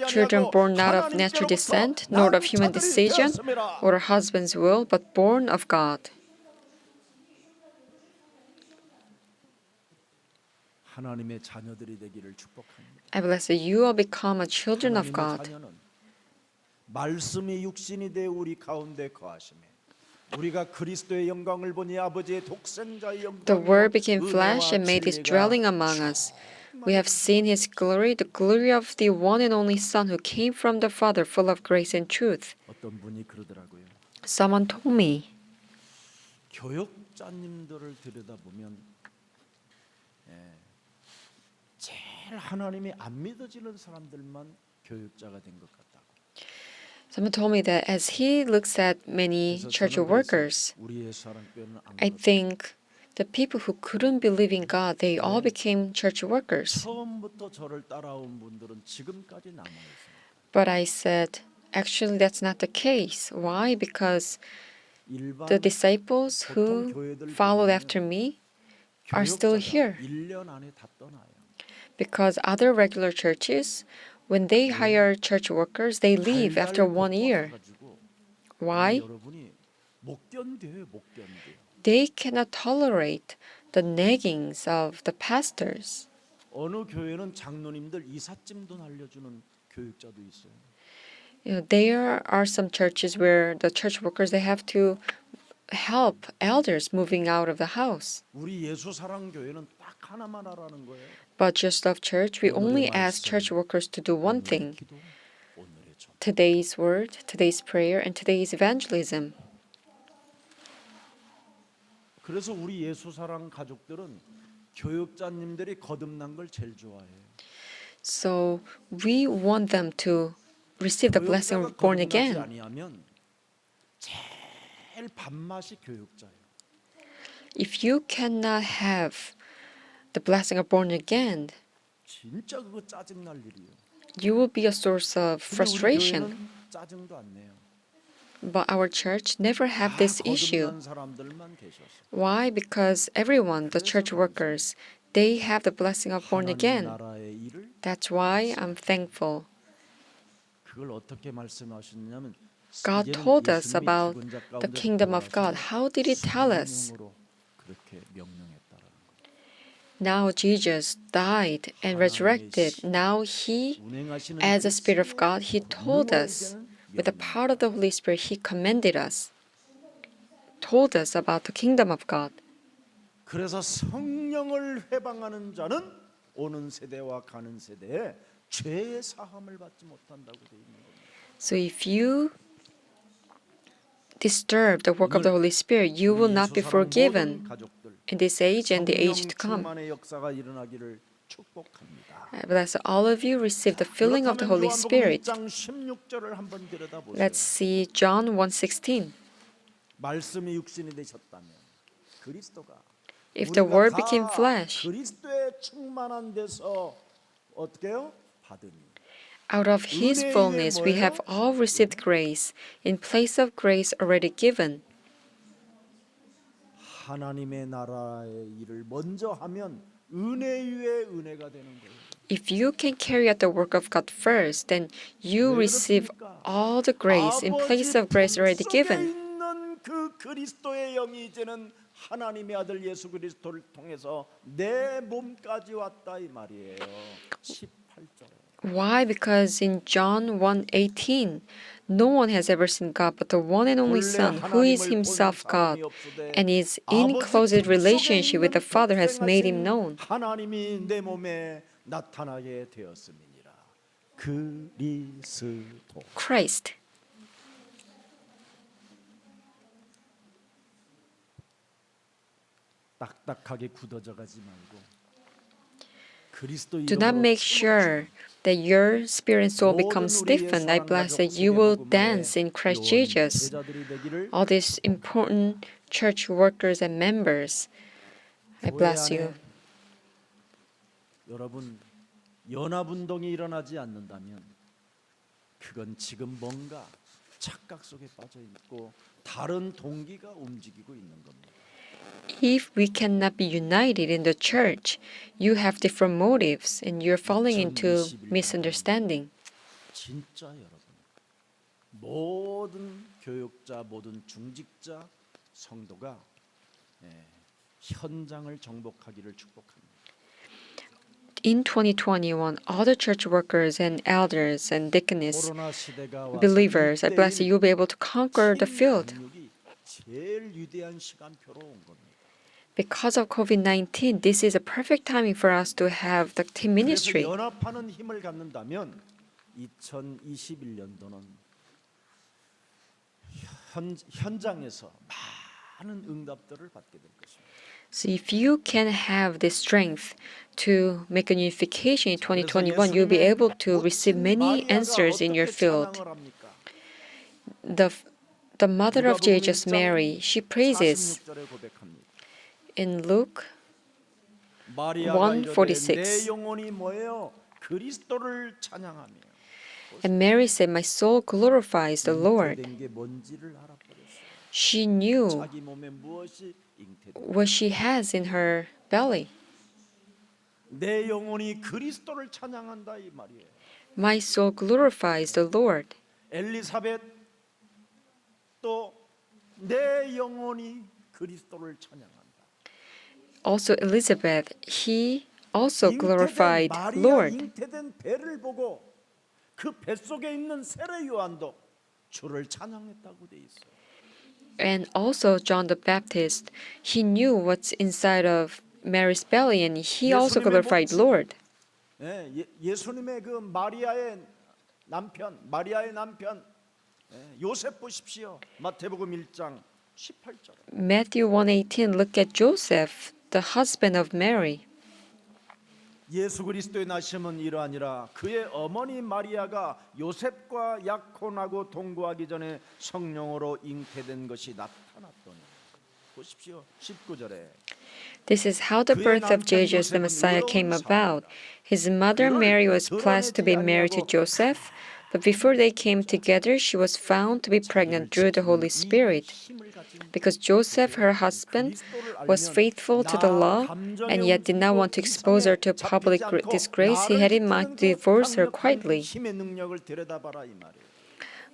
Children born not of natural descent, nor of human decision, or a husband's will, but born of God. 하나님의 자녀들이 되기를 축복합니다. I bless that you all become a children of 하나님의 God. 자녀는 말씀이 육신이 되어 우리 가운데 거하시매 우리가 그리스도의 영광을 보니 아버지의 독생자의 영광 The Word became flesh and made his dwelling among us. We have seen his glory, the glory of the one and only Son who came from the Father, full of grace and truth. 어떤 분이 그러더라고요. Someone told me, 교역자님들을 들여다보면 제일 하나님이 안 믿어지는 사람들만 교역자가 된 것 같다고. someone told me that as he looks at many 그래서 church 저는 workers, 그래서 우리 예수사랑교회는 안 I 그렇다. think the people who couldn't believe in God, they all became church workers. 처음부터 저를 따라온 분들은 지금까지 남아 있습니다. But I said, actually, that's not the case. Why? Because 일반 the disciples 보통 who 교회들 followed 보면은 after me are still 교역자가 here. 1년 안에 다 떠나요. Because other regular churches, when they hire church workers, they leave after 1 year. 가지고 Why? 여러분이 못 견뎌요, 못 견뎌. They cannot tolerate the naggings of the pastors. 어느 교회는 장로님들 이삿짐도 날려주는 교육자도 있어요. There are some churches where the church workers they have to help elders moving out of the house. 우리 예수사랑교회는 딱 하나만 하라는 거예요. But Just Love Church, we only ask church workers to do one thing: 기도, 오늘의 전. today's word, today's prayer, and today's evangelism. 그래서 우리 예수사랑 가족들은 교육자님들이 거듭난 걸 제일 좋아해요. So we want them to receive the blessing of born 거듭나지 again. 아니하면 제일 밥맛이 교육자예요. If you cannot have the blessing of born again, 진짜 그거 짜증 날 일이에요. you will be a source of 근데 우리 frustration. 교회는 짜증도 안 내요. But our church never have this issue. 거듭난 사람들만 계셔서. Why? Because everyone, the church workers, they have the blessing of born 하나님 again. 나라의 일을 That's why I'm thankful. 그걸 어떻게 말씀하셨냐면 God 이제는 told us 예수님이 about 죽은 자 the 가운데 kingdom of God. 돌아와서 How did He tell us? 성령으로 그렇게 명령했다라는 거예요. Now Jesus died and resurrected. Now He, 운행하시는 as the 그 Spirit of God, He told us, with the power of the Holy Spirit, He commanded us, told us about the kingdom of God. 그래서 성령을 회방하는 자는 오는 세대와 가는 세대에 죄의 사함을 받지 못한다고 되어 있는 겁니다. So if you disturb the work of the Holy Spirit, you will not be forgiven in this age and the age to come. 성령 충만의 역사가 일어나기를 축복합니다. I bless all of you receive the filling of the Holy Spirit. 1장 16절을 한번 들여다보세요. Let's see John 1:16. 말씀이 육신이 되셨다면 그리스도가 If the 우리가 Word 다 became flesh, 그리스도의 충만한 데서 어떻게 해요? 받으니 out of His 은혜의 fullness we 뭐예요? have all received grace in place of grace already given. 하나님의 나라의 일을 먼저 하면 은혜 위에 은혜가 되는 거예요. if you can carry out the work of God first, then you 왜 receive 그렇습니까? all the grace in place of grace already 아버지 given. 품속에 있는 그 그리스도의 영이 이제는 하나님의 아들 예수 그리스도를 통해서 내 몸까지 왔다 이 말이에요. 18절. Why? Because in John 1:18, no one has ever seen God but the one and only 본래 Son, who is 하나님을 본 himself God 사람이 없으되 and is in 아버지 close 품속에 relationship with the 있는 Father has made him 독생하신 known. 하나님이 내 몸에 나타나게 되었음이니라. 그리스도. Christ. 딱딱하게 굳어져 가지 말고 그리스도 Do not 이름으로 make sure that your spirit and soul become stiffened. I bless that you will dance in Christ Jesus. 제자들이 되기를 All these important church workers and members, I bless you. 여러분 연합운동이 일어나지 않는다면 그건 지금 뭔가 착각 속에 빠져 있고 다른 동기가 움직이고 있는 겁니다. If we cannot be united in the church, you have different motives and you're falling into misunderstanding. 진짜 여러분 모든 교육자 모든 중직자 성도가 현장을 정복하기를 축복합니다. In 2021, all the church workers and elders and deaconess 코로나 시대가 와서 believers, I bless you, you'll be able to conquer the field. 제일 위대한 시간표로 온 겁니다. Because of COVID-19, this is a perfect timing for us to have the team 그래서 ministry. 연합하는 힘을 갖는다면 2021년도는 현장에서 많은 응답들을 받게 될 것입니다. So if you can have the strength to make a unification in 2021, you'll be able to receive many answers in your field. The mother of Jesus, Mary, she praises in Luke 1:46. 내 영혼이 뭐예요? 그리스도를 찬양하며. And Mary said, "My soul glorifies the Lord." 잉태된 게 뭔지를 알아버렸어요. She knew 자기 몸에 무엇이 잉태된. what she has in her belly. 내 영혼이 그리스도를 찬양한다 이 말이에요. My soul glorifies the Lord. 엘리사벳 또 내 영혼이 그리스도를 찬양한다. Also Elizabeth, he also glorified 마리아 Lord. 잉태된 배를 보고 그 뱃속에 있는 세례 요한도 주를 찬양했다고 돼 있어요. And also John the Baptist, he knew what's inside of Mary's belly and he also glorified Lord. 예수님의 그 마리아의 남편 요셉 보십시오. 마태복음 1장 18절. Matthew 1:18, look at Joseph, the husband of Mary. 예수 그리스도의 나심은 이러하니라 그의 어머니 마리아가 요셉과 약혼하고 동거하기 전에 성령으로 잉태된 것이 나타났더니 보십시오 19절에 This is how the birth of Jesus the Messiah came about. His mother Mary was pledged to be married to Joseph, but before they came together, she was found to be pregnant through the Holy Spirit. Because Joseph, her husband, was faithful to the law and yet did not want to expose her to public disgrace, he had in mind to divorce her quietly.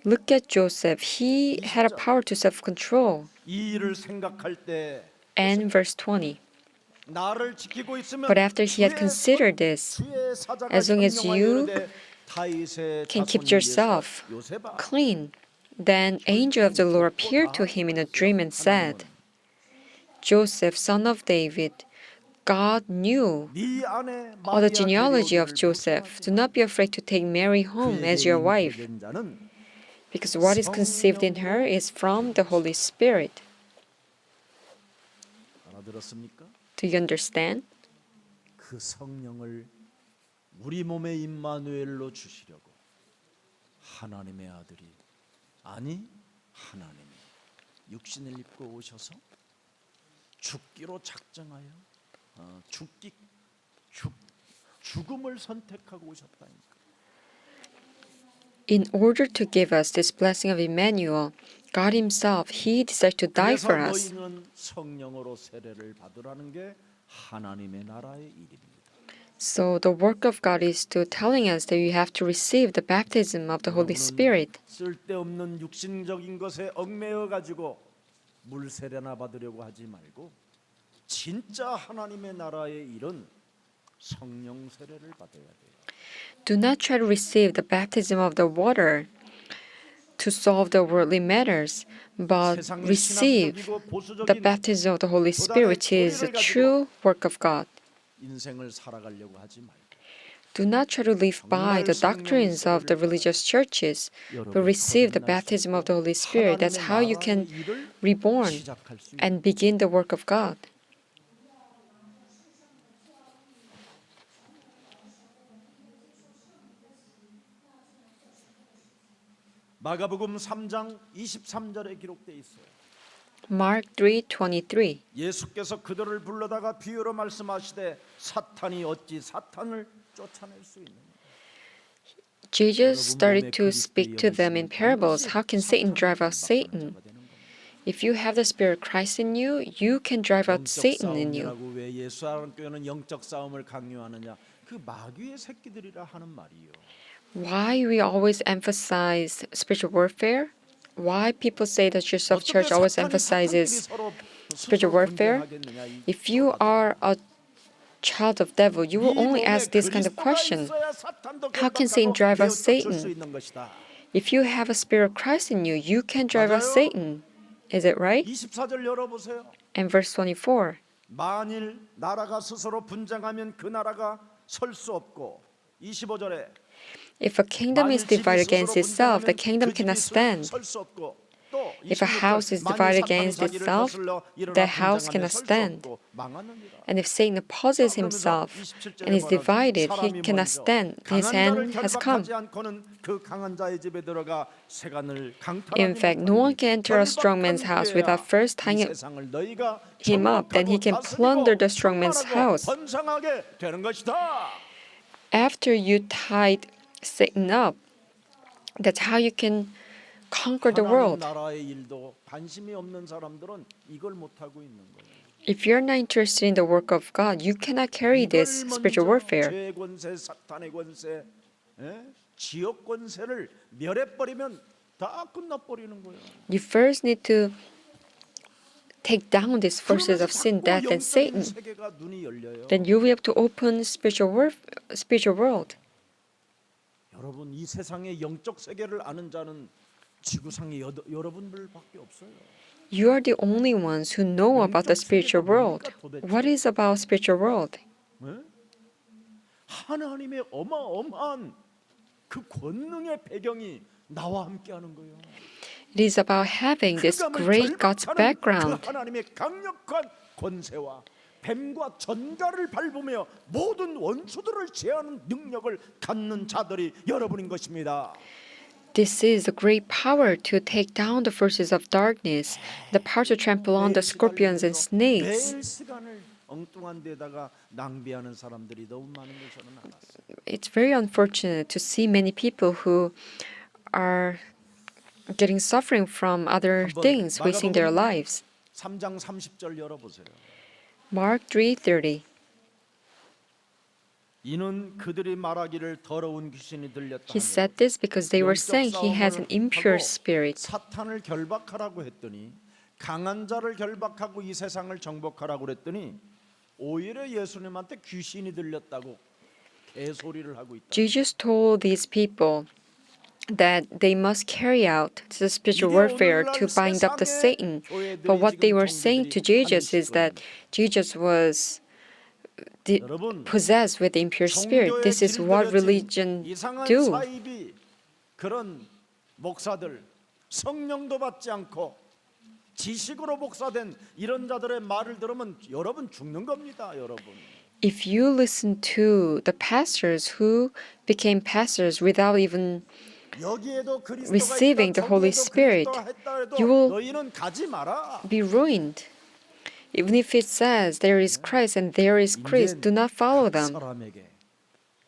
Look at Joseph. He had a power to self-control. And verse 20. But after he had considered this, as long as you can keep yourself clean, then angel of the Lord appeared to him in a dream and said, Joseph, son of David, God knew all the genealogy of Joseph. Do not be afraid to take Mary home as your wife, because what is conceived in her is from the Holy Spirit. Do you understand? 그 성령을 우리 몸에 임마누엘로 주시려고 하나님의 아들이 아니 하나님이 육신을 입고 오셔서 죽기로 작정하여 죽음을 선택하고 오셨다니까. In order to give us this blessing of Emmanuel, God Himself, He decided to die for us. 너희는 성령으로 세례를 받으라는 게 하나님의 나라의 일입니다. So the work of God is to telling us that you have to receive the baptism of the Holy Spirit. 쓸데없는 육신적인 것에 얽매여 가지고 물 세례나 받으려고 하지 말고 진짜 하나님의 나라에 이른 성령 세례를 받아야 돼요. Do not try to receive the baptism of the water to solve the worldly matters, but 세상의 receive 신학적이고 the 보수적인 baptism of the Holy Spirit, which is the true work of God. 인생을 살아가려고 하지 말고 Do not try to live by the doctrines of the religious churches, but receive the baptism of the Holy Spirit. That's how you can reborn 시작할 수 있는 and begin the work of God. 마가복음 3장 23절에 기록되어 있어요. Mark 3:23. 예수께서 그들을 불러다가 비유로 말씀하시되 사탄이 어찌 사탄을 쫓아낼 수 있느냐. Jesus started to speak to them in parables. How can Satan drive out Satan? If you have the Spirit of Christ in you, you can drive out 영적 Satan in you. 싸움이라고 왜 예수님께는 영적 싸움을 강요하느냐? 그 마귀의 새끼들이라 하는 말이요. Why we always emphasize spiritual warfare? Why people say the Church of Church always emphasizes spiritual warfare? If you are a child of devil, you will only ask this kind of question. How can Satan drive out Satan? If you have a spirit of Christ in you, you can drive out Satan. Is it right? 24절 열어보세요. And verse 24. 만일 나라가 스스로 분쟁하면 그 나라가 설 수 없고 25절에 If a kingdom is divided against itself, the kingdom cannot stand. If a house is divided against itself, the house cannot stand. And if Satan opposes himself and is divided, he cannot stand. His end has come. In fact, no one can enter a strong man's house without first tying him up. Then he can plunder the strong man's house. After you tied Satan up, that's how you can conquer the world. If you're not interested in the work of God, you cannot carry this spiritual warfare. You first need to take down these forces of sin, death, and Satan. Then you will be able to open spiritual world. 여러분 이 세상의 영적 세계를 아는 자는 지구상에 여러분들밖에 없어요. You are the only ones who know about the spiritual world. What is about spiritual world? 하나님의 어마어마한 그 권능의 배경이 나와 함께하는 거예요. It is about having this great God's background. 그 하나님의 강력한 권세와 뱀과 전갈을 밟으며 모든 원수들을 제하는 능력을 갖는 자들이 여러분인 것입니다. This is the great power to take down the forces of darkness, the power to trample on the scorpions and snakes. 매일 시간을 엉뚱한 데다가 낭비하는 사람들이 너무 많은 걸 저는 알았어요. It's very unfortunate to see many people who are getting suffering from other things, wasting their lives. 3장 30절 열어보세요. Mark 3:30. 이는 그들이 말하기를 더러운 귀신이 들렸다. He said this because they were saying he has an impure spirit. 사탄을 결박하라고 했더니 강한 자를 결박하고 이 세상을 정복하라고 그랬더니 오히려 예수님한테 귀신이 들렸다고 개소리를 하고 있다. Jesus told these people that they must carry out the spiritual warfare to bind up the Satan. But what they were saying to Jesus is that Jesus was possessed with the impure spirit. This is what religion do. 그런 목사들 성령도 받지 않고 지식으로 목사된 이런 자들의 말을 들으면 여러분 죽는 겁니다, 여러분. If you listen to the pastors who became pastors without even receiving the Holy Spirit, you will be ruined. Even if it says there is Christ and there is Christ, do not follow them. 사람에게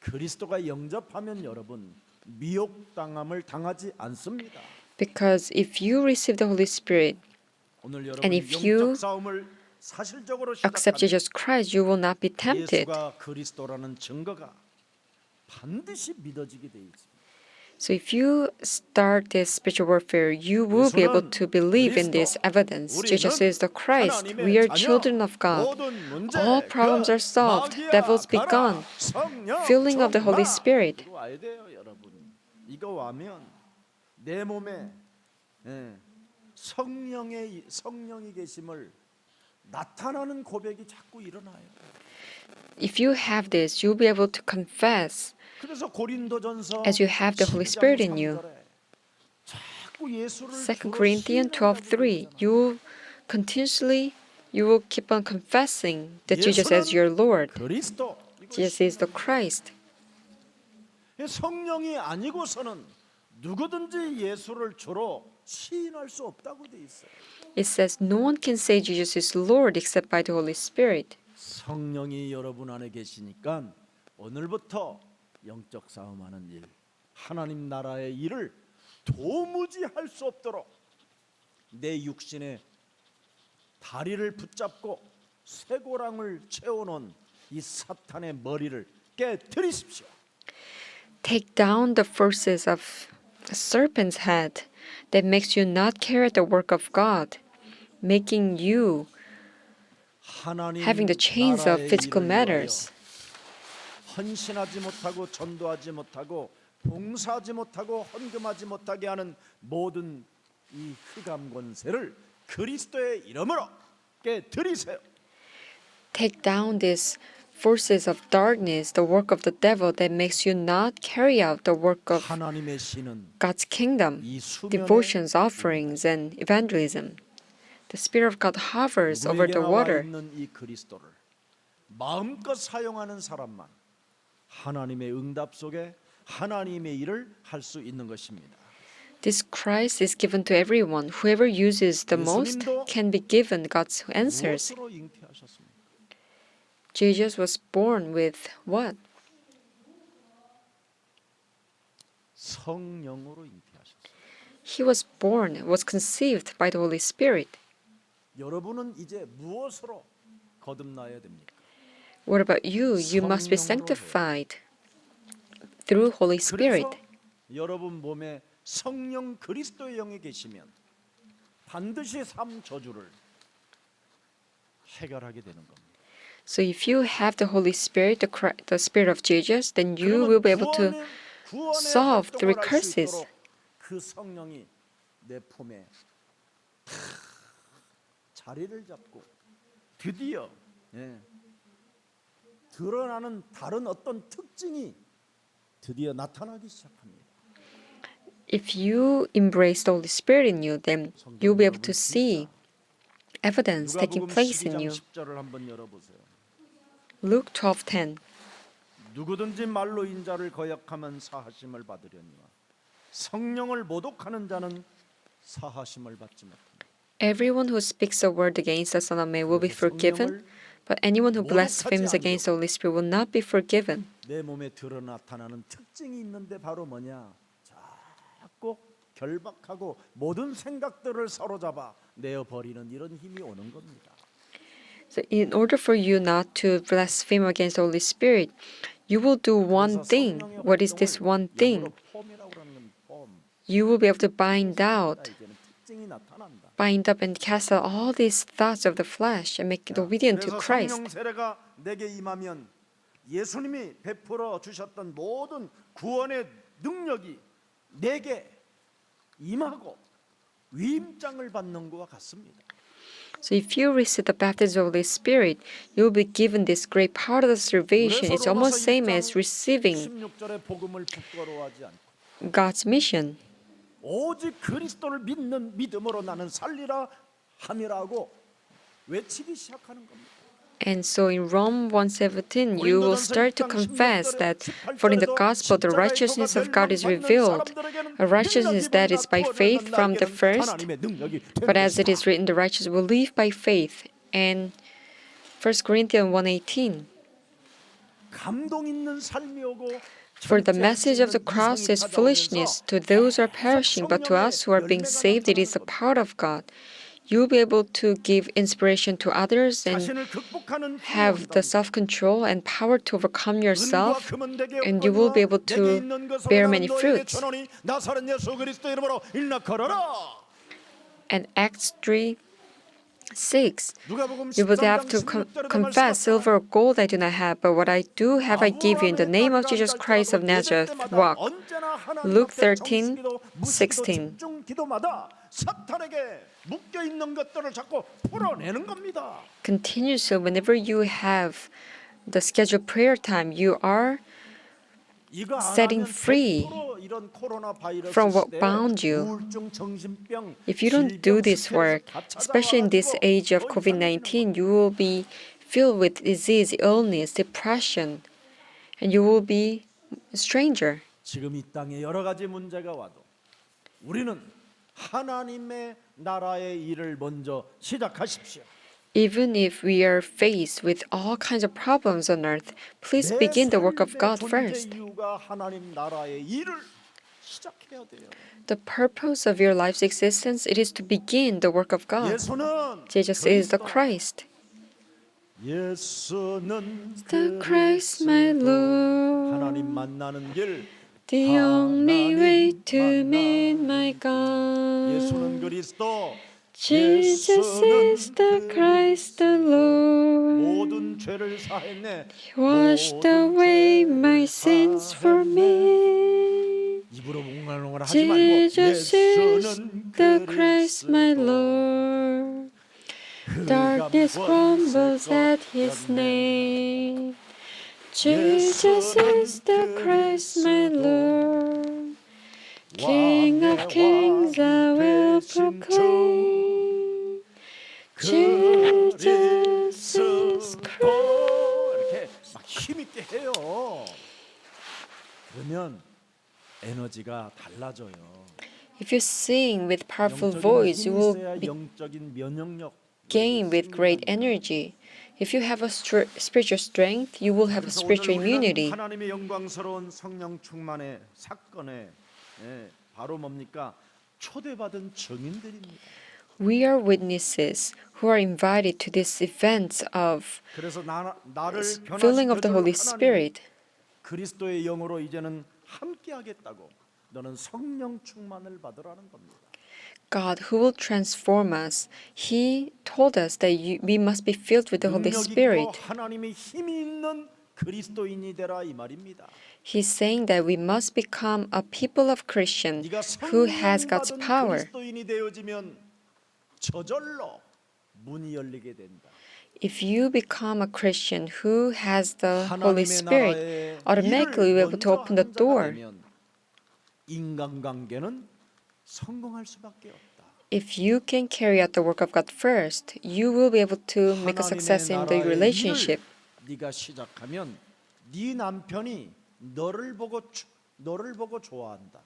그리스도가 영접하면 여러분 미혹당함을 당하지 않습니다. Because if you receive the Holy Spirit 오늘 and 여러분이 if you 영적 싸움을 사실적으로 accept 시작하면 Jesus Christ, you will not be tempted. 예수가 그리스도라는 증거가 반드시 믿어지게 돼 있습니다. So if you start this spiritual warfare, you will be able to believe in this evidence. Jesus is the Christ. We are children of God. All problems are solved. Devils be gone. Filling of the Holy Spirit. 이거 와야 돼요, 여러분. 이거 와면 내 몸에 성령이 계심을 나타나는 고백이 자꾸 일어나요. If you have this, you'll be able to confess 그래서 고린도전서 as you have the Holy Spirit in you. 2 Corinthians 12:3. You will keep on confessing that Jesus is your Lord. 그리스도 Jesus is the Christ. 성령이 아니고서는 누구든지 예수를 주로 시인할 수 없다고 돼 있어요. It says no one can say Jesus is Lord except by the Holy Spirit. 성령이 여러분 안에 계시니까 오늘부터 영적 싸움하는 일, 하나님 나라의 일을 도무지 할 수 없도록 내 육신의 다리를 붙잡고 쇠고랑을 채워놓은 이 사탄의 머리를 깨뜨리십시오. Take down the forces of a serpent's head that makes you not carry out the work of God, making you having the chains of physical matters. 헌신하지 못하고 전도하지 못하고 봉사하지 못하고 헌금하지 못하게 하는 모든 이 흑암 권세를 그리스도의 이름으로 깨뜨리세요. Take down these forces of darkness, the work of the devil that makes you not carry out the work of 하나님의 신은 God's kingdom, 이 수면에 devotions, offerings, and evangelism. The Spirit of God hovers over 누구에게 the 나와 water. 있는 이 그리스도를 마음껏 사용하는 사람만 하나님의 응답 속에 하나님의 일을 할 수 있는 것입니다. This Christ is given to everyone. Whoever uses the most can be given God's answers. 무엇으로 잉태하셨습니까? Jesus was born with what? 성령으로 잉태하셨어요. He was conceived by the Holy Spirit. 여러분은 이제 무엇으로 거듭나야 됩니까? What about you? You must be sanctified through Holy Spirit. 그래서 여러분 몸에 성령 그리스도의 영이 계시면 반드시 삶 저주를 해결하게 되는 겁니다. So if you have the Holy Spirit, the Spirit of Jesus, then you will be able to solve the curses. 그 성령이 내 품에 자리를 잡고 드디어 드러나는 다른 어떤 특징이 드디어 나타나기 시작합니다. If you embrace the Holy Spirit in you, then you'll be able to see evidence taking 누가복음 place in 12장 you. 10절을 한번 열어보세요. Luke 12:10. 누구든지 말로 인자를 거역하면 사하심을 받으려니와 성령을 모독하는 자는 사하심을 받지 못합니다. Everyone who speaks a word against the Son of Man will be forgiven, but anyone who blasphemes against the Holy Spirit will not be forgiven. 내 몸에 나타나는 특징이 있는데 바로 뭐냐? 자꾸 결박하고 모든 생각들을 사로잡아 내어 버리는 이런 힘이 오는 겁니다. So in order for you not to blaspheme against the Holy Spirit, you will do one thing. What is this one thing? You will be able to bind up and cast out all these thoughts of the flesh and make it obedient to Christ. 성령 세례가 내게 임하면 예수님이 베풀어 주셨던 모든 구원의 능력이 내게 임하고 위임장을 받는 것과 같습니다. So if you receive the baptism of the Holy Spirit, you will be given this great power of salvation. It's almost same as receiving 16절의 복음을 부끄러워하지 않고 God's mission. 오직 그리스도를 믿는 믿음으로 나는 살리라 함이라고 외치기 시작하는 겁니다. And so in Rome 1:17, you will start to confess that for in the gospel the righteousness of God is revealed, a righteousness that is by faith from the first, but as it is written, the righteous will live by faith. And 1 Corinthians 1:18, 감동 있는 삶이 오고 for the message of the cross is foolishness to those who are perishing, but to us who are being saved it is the power of God. you'll be able to give inspiration to others and 자신을 극복하는 힘이 have the 온답니다. self-control and power to overcome 은과 yourself, 금은 내게 and you will be 없거니와 able 내게 to 있는 것으로 bear 나는 many 너에게 fruits. 전하니 나사렛 예수 그리스도 이름으로 일나 걸어라. And Acts 3:6, 누가복음 you would 13장 have to 16절에도 confess, silver or gold I do not have, but what I do have I give you in the name of Jesus Christ of Nazareth. Walk. Luke 13:16. 집중 기도마다 사탄에게 묶여 있는 것들을 자꾸 풀어내는 겁니다. Continuously, whenever you have the scheduled prayer time, you are 이거 안 setting 하면 free 100% 이런 코로나 바이러스 from what 시대에 bound you. 우울증, 정신병, If you don't do this work, especially in this age of COVID-19, you will be filled with disease, illness, depression, and you will be a stranger. 지금 이 땅에 여러 가지 문제가 와도 우리는 하나님의 나라의 일을 먼저 시작하십시오. Even if we are faced with all kinds of problems on earth, please begin the work of God first. 이유가 하나님 나라의 일을 시작해야 돼요. The purpose of your life's existence, it is to begin the work of God. 예수는 Jesus is the Christ. 예수는 The Christ, my Lord, 하나님 만나는 길. the only way to meet my God. 예수는 그리스도. Jesus is the Christ the Lord. 모든 죄를 사했네. He washed away my sins for me. 입으로 웅얼웅얼 하지 말고 Jesus is 예수는 the Christ my 그리스도. Lord. Darkness crumbles at His name. Jesus is the Christ my Lord. King of kings I will proclaim. Jesus is Christ. 이렇게 막 힘있게 해요. 그러면 에너지가 달라져요. If you sing with powerful 영적인 voice, you 힘이 will 있어야 be 영적인 면역력. gain with great energy. If you have a spiritual strength, you will have a 그래서 spiritual 오늘 우리는 immunity. 하나님의 영광스러운 성령 충만의 사건에 바로 뭡니까? 초대받은 증인들입니다. We are witnesses who are invited to these events of 그래서 나를 filling of the 변화시켜줄 Holy 하나님, Spirit. 그리스도의 영으로 이제는 함께하겠다고 너는 성령 충만을 받으라는 겁니다. God who will transform us. He told us that we must be filled with the Holy 능력 있고 Spirit. 하나님의 힘이 있는 그리스도인이 되라 이 말입니다. He's saying that we must become a people of Christian 네가 who has 성령 God's 받은 power. 그리스도인이 되어지면 저절로 문이 열리게 된다. If you become a Christian who has the Holy 하나님의 Spirit, 나라의 automatically 일을 you'll be able to 먼저 open the 하는 자가 door. 되면 인간관계는 성공할 수밖에 없다. If you can carry out the work of God first, you will be able to make a success in the relationship. 네가 시작하면 네 남편이 너를 보고 좋아한다.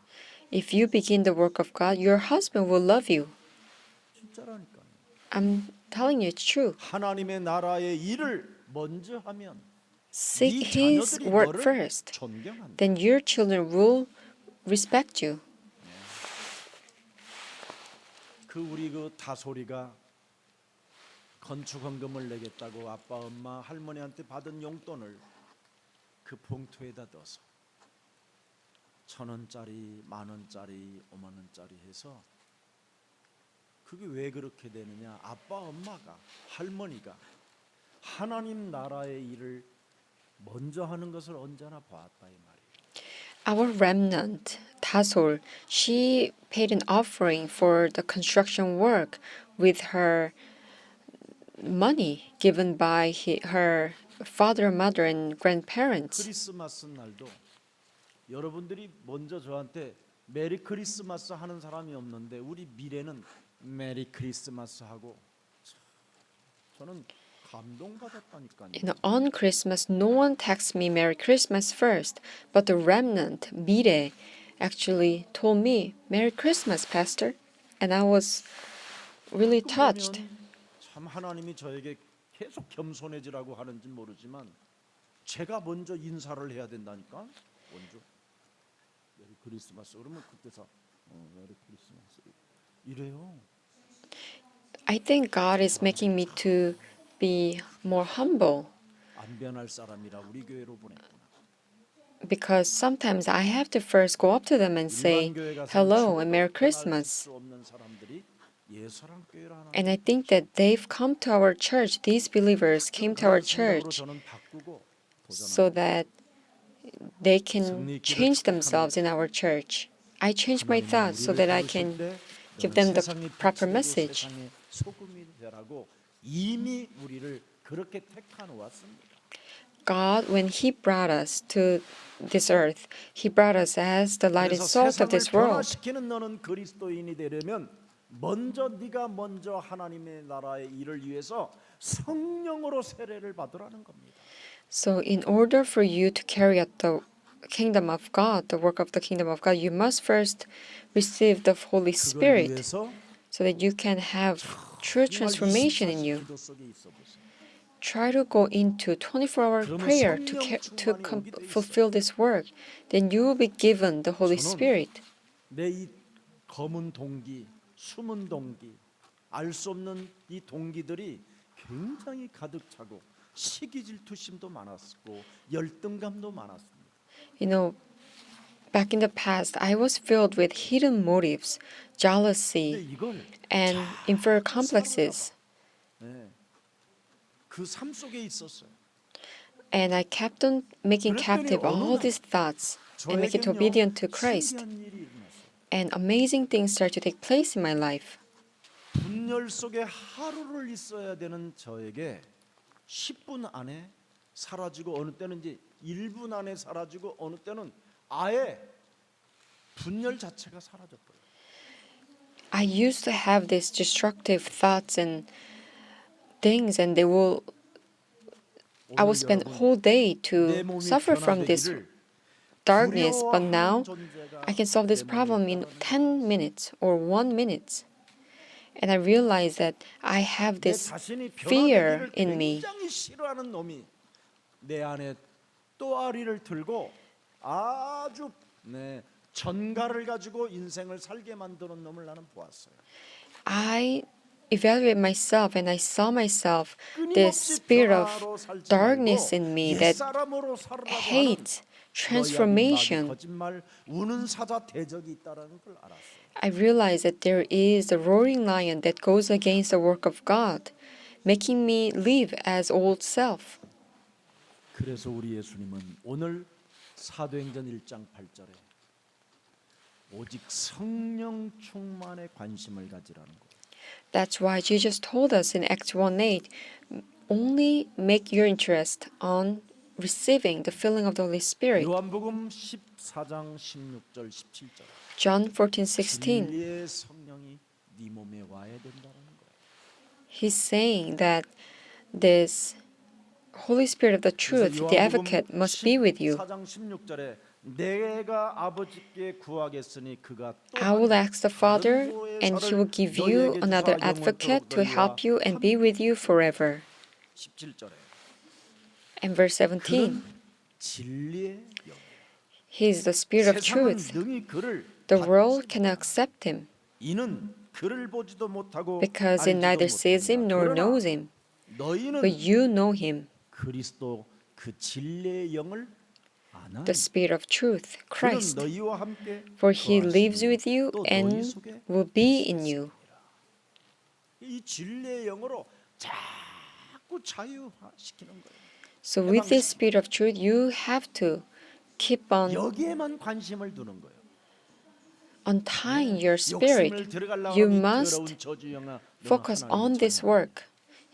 If you begin the work of God, your husband will love you. 진짜라니까. I'm telling you, it's true. 하나님의 나라의 일을 먼저 하면 Seek 네 His 자녀들이 word 너를 first. 존경한다. Then your children will respect you. 우리 다소리가 건축 헌금을 내겠다고 아빠, 엄마, 할머니한테 받은 용돈을 그 봉투에다 넣어서 1,000원짜리, 10,000원짜리, 50,000원짜리 해서 그게 왜 그렇게 되느냐? 아빠, 엄마가, 할머니가 하나님 나라의 일을 먼저 하는 것을 언제나 봐왔다 이 말이에요. Our remnant, Tasol, she paid an offering for the construction work with her money given by her father, mother, and grandparents. 크리스마스 날도 여러분들이 먼저 저한테 메리 크리스마스 하는 사람이 없는데 우리 미래는 메리 크리스마스 하고 저는 감동받았다니까요. On Christmas, no one texts me Merry Christmas first, but the remnant, Mire, actually told me Merry Christmas, Pastor, and I was really touched. 참 하나님이 저에게 계속 겸손해지라고 하는지 모르지만 제가 먼저 인사를 해야 된다니까. 먼저 메리 크리스마스 그러면 그때서 메리 크리스마스 이래요. I think God is making me to be more humble 안 변할 사람이라 우리 교회로 보냈구나. because sometimes I have to first go up to them and say 일반 교회 가서는 hello and 죽어도 Merry 변할 Christmas. 수 없는 사람들이 예수랑 교회를 하나. And I think that they've come to our church, these believers came to our 생각으로 church 저는 바꾸고 so 도전합니다. that they can change themselves in our church. I change my thoughts so that I can give them the proper message. 세상의 소금이 되라고 이미 우리를 그렇게 택하 놓았습니다. God, when He brought us to this earth, He brought us as the light and 그래서 salt of 세상을 this world. 변화시키는 너는 그리스도인이 되려면 네가 먼저 하나님의 나라의 일을 위해서 성령으로 세례를 받으라는 겁니다. So, in order for you to carry out the kingdom of God, the work of the kingdom of God, you must first receive the Holy 그걸 Spirit 위해서 so that you can have true transformation in you. 기도 속에 있어 보세요. Try to go into 24-hour prayer to fulfill this work. Then you will be given the Holy Spirit. 내 이 검은 동기, 숨은 동기, 알 수 없는 이 동기들이 굉장히 가득 차고 시기 질투심도 많았고 열등감도 많았습니다. You know, back in the past, I was filled with hidden motives, 근데 jealousy, 이걸 and inferior complexes. 네, 그 삶 속에 있었어요. And I kept on making captive all these thoughts and make it obedient to Christ. 신기한 일이 일어났어요. And amazing things start to take place in my life. 분열 속에 하루를 있어야 되는 저에게 10분 안에 사라지고 어느 때는 이제 1분 안에 사라지고 어느 때는 아예 분열 자체가 사라졌어요. I used to have these destructive thoughts and things, and I will spend whole day to suffer from this darkness, but now I can solve this problem in 10 minutes or 1 minute. And I realize that I have 내 this 자신이 fear 변화되기를 in me. 굉장히 싫어하는 놈이 내 안에 또아리를 들고 아주 전가를 가지고 인생을 살게 만드는 놈을 나는 보았어요. I evaluate myself and I saw myself, this 끊임없이 spirit of 변화로 살지 darkness in 말고 me that 옛사람으로 살으라고 하는 hates 너희 transformation. 거짓말 우는 사자 대적이 있다라는 걸 알았어요. I realize that there is a roaring lion that goes against the work of God, making me live as old self. 그래서 우리 예수님은 오늘 사도행전 1장 8절에 오직 성령 충만에 관심을 가지라는 거예요. That's why Jesus told us in Acts 1:8, only make your interest on receiving the filling of the Holy Spirit. 요한복음 14장 16절 17절. John 14:16. 진리의 성령이 네 몸에 와야 된다는 거예요. He's saying that this Holy Spirit of the truth, the advocate, must be with you. 14장 16절에 내가 아버지께 구하겠으니 그가 또 I will ask the Father, and He will give you another advocate to help you and be with you forever. 17절에 And verse 17, 그는 진리의 영. He is the Spirit of 세상은 truth. 능히 그를 The world cannot accept Him 이는 그를 보지도 못하고 because it neither sees Him nor knows Him. 너희는 But you know Him, 그리스도 그 진리의 영을 아나. the Spirit of truth, 그는 Christ. 너희와 함께 For He lives with you 또 너희 and 속에 will be in you. 이 진리의 영으로 자꾸 자유시키는 거예요. So with this Spirit of truth, you have to keep on 여기에만 관심을 두는 거예요. untying your 욕심을 spirit. 들어가려고 You 하는 이 must 더러운 저주영아, 너는 focus 하나님을 on this 찾아라. work.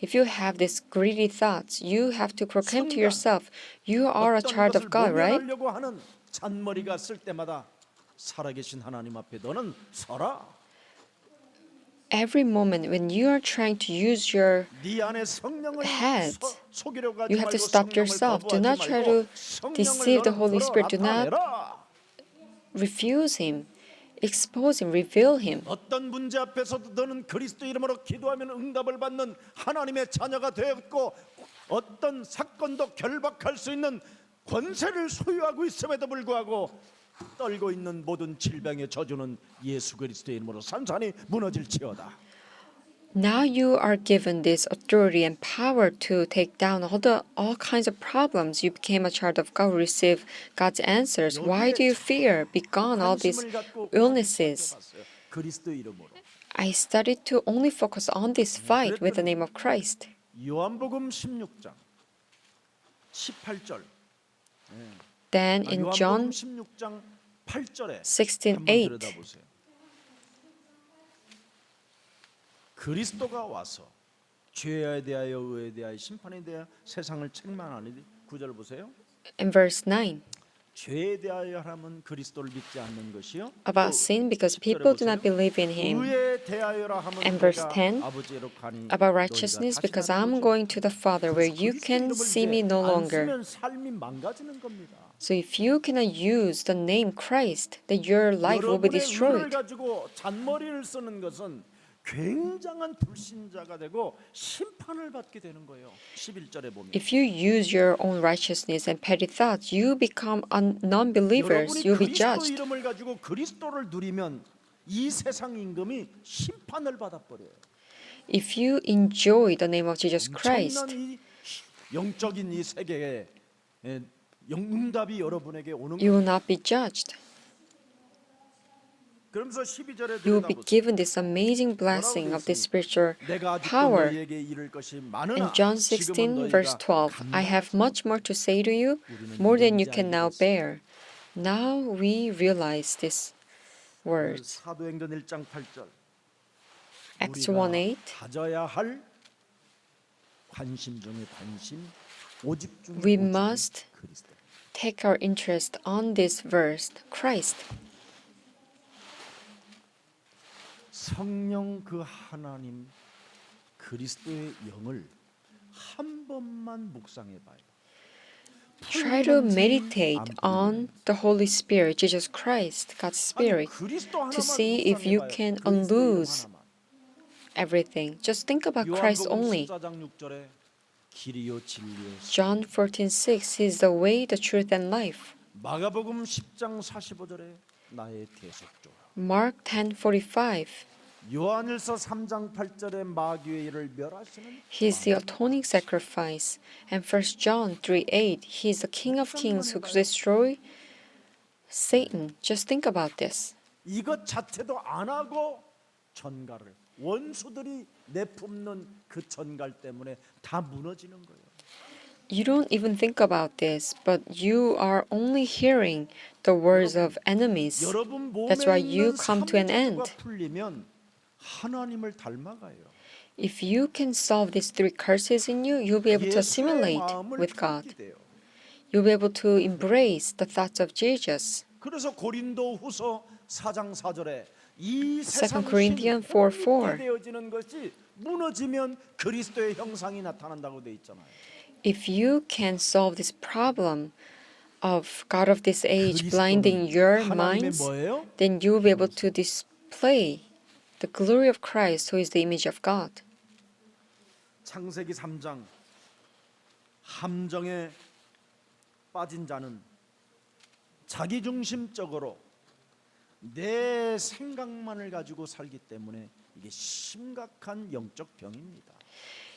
If you have these greedy thoughts, you have to proclaim to yourself, you are a 어떤 child of 것을 God, right? 모면하려고 하는 잔머리가 쓸 때마다 살아계신 하나님 앞에 너는 서라. Every moment when you are trying to use your 네 안에 성령을 head, 속이려고 하지 you have to 말고 stop 성령을 yourself. Do 거부하지 not try 말고 to 성령을 deceive the 너는 Holy 들어 Spirit. Do not 나타내라. refuse Him, expose Him, reveal Him. 어떤 문제 앞에서도 너는 그리스도 이름으로 기도하면 응답을 받는 하나님의 자녀가 되었고 어떤 사건도 결박할 수 있는 권세를 소유하고 있음에도 불구하고 떨고 있는 모든 질병의 저주는 예수 그리스도의 이름으로 산산이 무너질지어다. Now you are given this authority and power to take down all kinds of problems. You became a child of God, receive God's answers. Why do you fear? Be gone all these 관심을 갖고 illnesses. 시작해봤어요. 그리스도 이름으로. I started to only focus on this fight with the name of Christ. 요한복음 16장 18절. Then in John 요한복음 16장 8절에 16:8. 한번 들여다보세요. 그리스도가 와서 죄에 대하여 의에 대하여 심판에 대하여 세상을 책망하니 9절 보세요. In verse 9, 죄에 대하여 하면 그리스도를 믿지 않는 것이요. about sin because people do not believe in him. 의에 대하여라 하면 And verse 내가 10, 아버지로 가니 About 너희가 righteousness 다시 because 가는 I'm 거죠. going to the Father where you 그리스도 can 이름을 see 이제 me no 안 longer. 쓰면 삶이 망가지는 겁니다. So if you cannot use the name Christ, then your life will be 여러분의 의를 destroyed. 가지고 잔머리를 쓰는 것은 굉장한 불신자가 되고 심판을 받게 되는 거예요. 11절에 보면 If you use your own righteousness and petty thoughts, you become non-believers. 여러분이 You'll be 그리스도 judged. 이름을 가지고 그리스도를 누리면 이 세상 임금이 심판을 받아버려요. If you enjoy the name of Jesus Christ, 엄청난 이 영적인 이 세계에 응답이 여러분에게 오는 you 거예요. will not be judged. 그러면서 12절에 You will be 들여다보세요. given this amazing blessing of this spiritual 내가 아직도 power. 너희에게 이를 것이 In 많으나 John 지금은 16, verse 너희가 12, I have much more to say to you, more than you can now bear. Now we realize these words. 사도행전 1장 8절 Acts 우리가 1:8. 가져야 할 관심 중에 관심 오직 중에 We 오직은 must 그리스도. take our interest on this verse, Christ. 성령 그 하나님 그리스도의 영을 한 번만 묵상해 봐요. Try to meditate on the Holy Spirit, Jesus Christ, God's Spirit, to see if you can unloose everything. Just think about Christ only. 14장 6절에 길이요 진리요 John 14:6 He is the way, the truth, and life. 마가복음 10장 45절에 나의 대속조라. Mark 10:45 요한일서 3장 8절에 마귀의 일을 멸하시는 He is the atoning sacrifice. And 1 John 3:8 He is the King of kings who destroy Satan. Just think about this. 이것 자체도 안 하고 전갈을 원수들이 내품는 그 전갈 때문에 다 무너지는 거예요. You don't even think about this, but you are only hearing the words of enemies. 여러분 몸에 That's why you 있는 come to an end. 삼재주가 풀리면 하나님을 닮아가요. If you can solve these three curses in you, you'll be able to 예수의 assimilate 마음을 with God. 품게 돼요. You'll be able to embrace the thoughts of Jesus. 그래서 고린도후서 4장 4절에 이 2 세상 Corinthians 4:4 되어지는 것이 무너지면 그리스도의 형상이 나타난다고 돼 있잖아요. If you can solve this problem of God of this age blinding your 하나님의 minds, 뭐예요? then you will be able to display the glory of Christ, who is the image of God. 창세기 3장 함정에 빠진 자는 자기중심적으로 내 생각만을 가지고 살기 때문에 이게 심각한 영적 병입니다.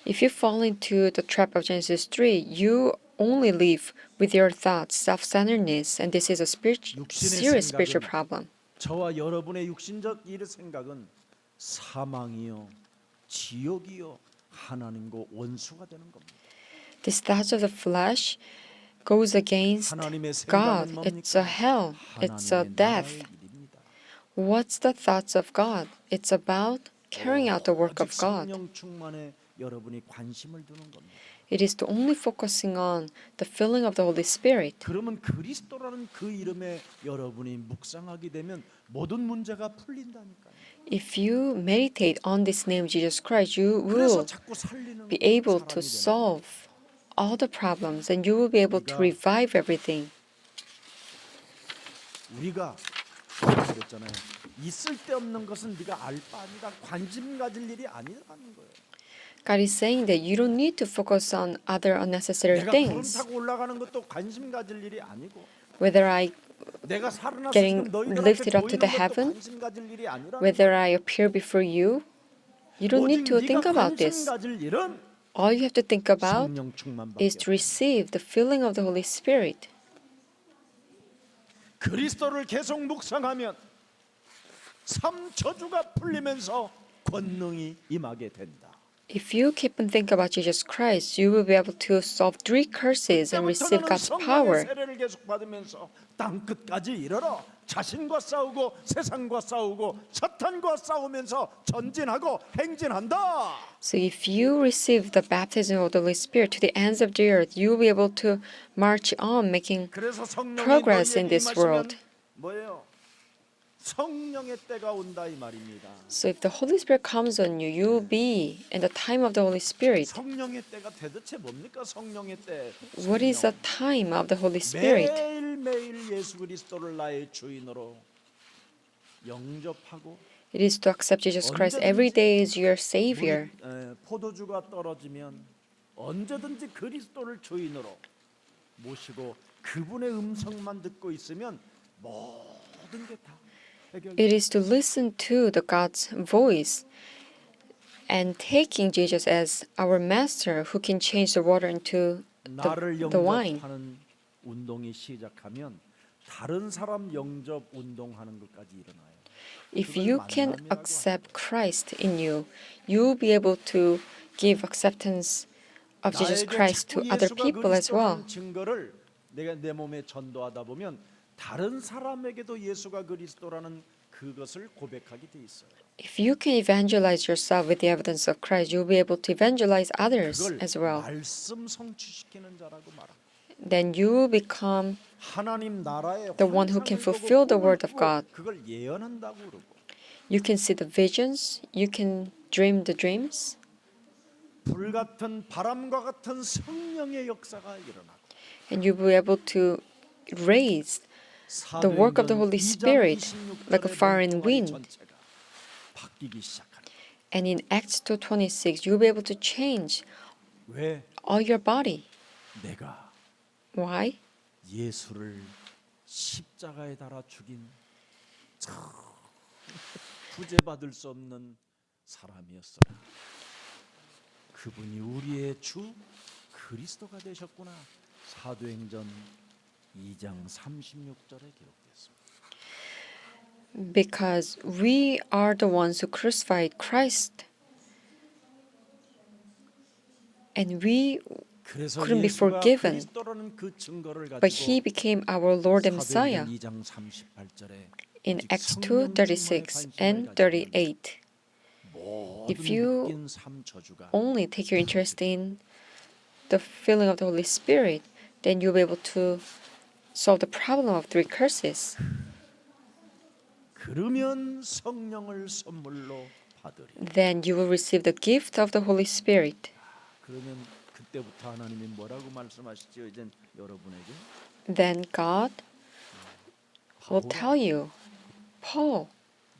If you fall into the trap of Genesis 3, you only live with your thoughts, self-centeredness, and this is a serious spiritual problem. 저와 여러분의 육신적 이 생각은 사망이요, 지옥이요, 하나님과 원수가 되는 겁니다. This thoughts of the flesh goes against 하나님의 God. 생각은 It's a hell. It's a 하나님의 death. 나라의 일입니다. What's the thoughts of God? It's about carrying out the work of 오직 God. 성령 충만에 여러분이 관심을 두는 겁니다. It is to only focusing on the filling of the Holy Spirit. 그러면 그리스도라는 그 이름에 여러분이 묵상하게 되면 모든 문제가 풀린다니까요. If you meditate on this name Jesus Christ, you 그래서 will 자꾸 살리는 be able 사람이 to 되는 solve all the problems and you will be able to revive everything. 우리가 그랬잖아요. 있을 데 없는 것은 네가 알 바 아니다. 관심 가질 일이 아니라는 거예요. God is saying that you don't need to focus on other unnecessary 내가 구름 things. 타고 올라가는 것도 관심 가질 일이 아니고 Whether I 내가 살아나서 getting 지금 너희들한테 lifted up to 보이는 the 것도 heaven, 관심 가질 일이 아니라는 whether 거예요. I appear before you, You don't need to 오직 think 네가 about 관심 this. 가질 일은 All you have to think about 성령 충만밖에 is to 없다. receive the filling of the Holy Spirit. 그리스도를 계속 묵상하면 삶 저주가 풀리면서 권능이 임하게 된다. If you keep on thinking about Jesus Christ, you will be able to solve 3 curses and 그때부터 receive 너는 God's 성령의 power. 세례를 계속 받으면서 땅 끝까지 이르러 자신과 싸우고 세상과 싸우고 사탄과 싸우면서 전진하고 행진한다. So if you receive the baptism of the Holy Spirit to the ends of the earth, you will be able to march on, making 그래서 성령이 progress in 너희에게 this 임하시면 world. 뭐예요? 성령의 때가 온다 이 말입니다. So if the Holy Spirit comes on you, you will be in the time of the Holy Spirit. 성령의 때가 대체 뭡니까? 성령의 때. What is the time of the Holy Spirit? 매일매일 예수 그리스도를 나의 주인으로 영접하고 It is to accept Jesus Christ every day as your Savior. 포도주가 떨어지면 언제든지 그리스도를 주인으로 모시고 그분의 음성만 듣고 있으면 모든 게 다 해결돼. It is to listen to the God's voice and taking Jesus as our master who can change the water into 나를 the wine. 영접하는 운동이 시작하면 다른 사람 영접 운동하는 것까지 일어나요. If you can accept Christ in you, you will be able to give acceptance of Jesus Christ to other people as well. 증거를 내가 내 몸에 전도하다 보면 다른 사람에게도 예수가 그리스도라는 그것을 고백하게 돼 있어요. If you can evangelize yourself with the evidence of Christ, you'll be able to evangelize others 그걸 as well. 말씀 성취시키는 자라고 말합니다. Then you will become 하나님 나라의 the one who can 환상을 보고 fulfill the 꿈을 word of 꾸고 God. 그걸 예언한다고 그러고 You can see the visions, you can dream the dreams, 불같은 바람과 같은 성령의 역사가 일어나고 and you'll be able to raise the work of the Holy Spirit like a fire and wind. 전체가 바뀌기 시작하는. And in Acts 2:26, you'll be able to change 왜 all your body. 내가 Why? 예수를 십자가에 달아 죽인 참 구제받을 수 없는 사람이었어라. 그분이 우리의 주 그리스도가 되셨구나. 사도행전 2장 36절에 기록됐습니다. Because we are the ones who crucified Christ. And we 그래서 couldn't be 예수가 forgiven, 그리스도라는 그 증거를 but he 가지고 became our Lord and Messiah. 사도행전 2장 38절에 In Acts 2:36 and 38. If you 묶인 삶 저주가 only take your interest in the filling of the Holy Spirit, then you'll be able to solve the problem of 3 curses. 그러면 성령을 선물로 받으리. Then you will receive the gift of the Holy Spirit. 그러면 그때부터 하나님이 뭐라고 말씀하시죠? 이제 여러분에게 Then God will tell you, Paul,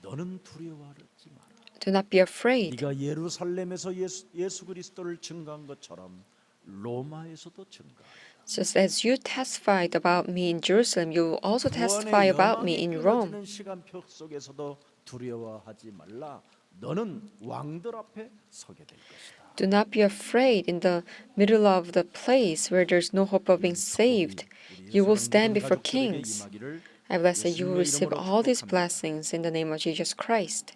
너는 두려워하지 마라. do not be afraid. 네가 예루살렘에서 예수 그리스도를 증거한 것처럼 로마에서도 증거하라. Just as you testified about me in Jerusalem, you will also testify about me in Rome. 시간표 속에서도 두려워하지 말라. 너는 왕들 앞에 서게 될 것이다. Do not be afraid in the middle of the place where there's no hope of being saved. You will stand before kings. I bless that you will receive all these blessings in the name of Jesus Christ.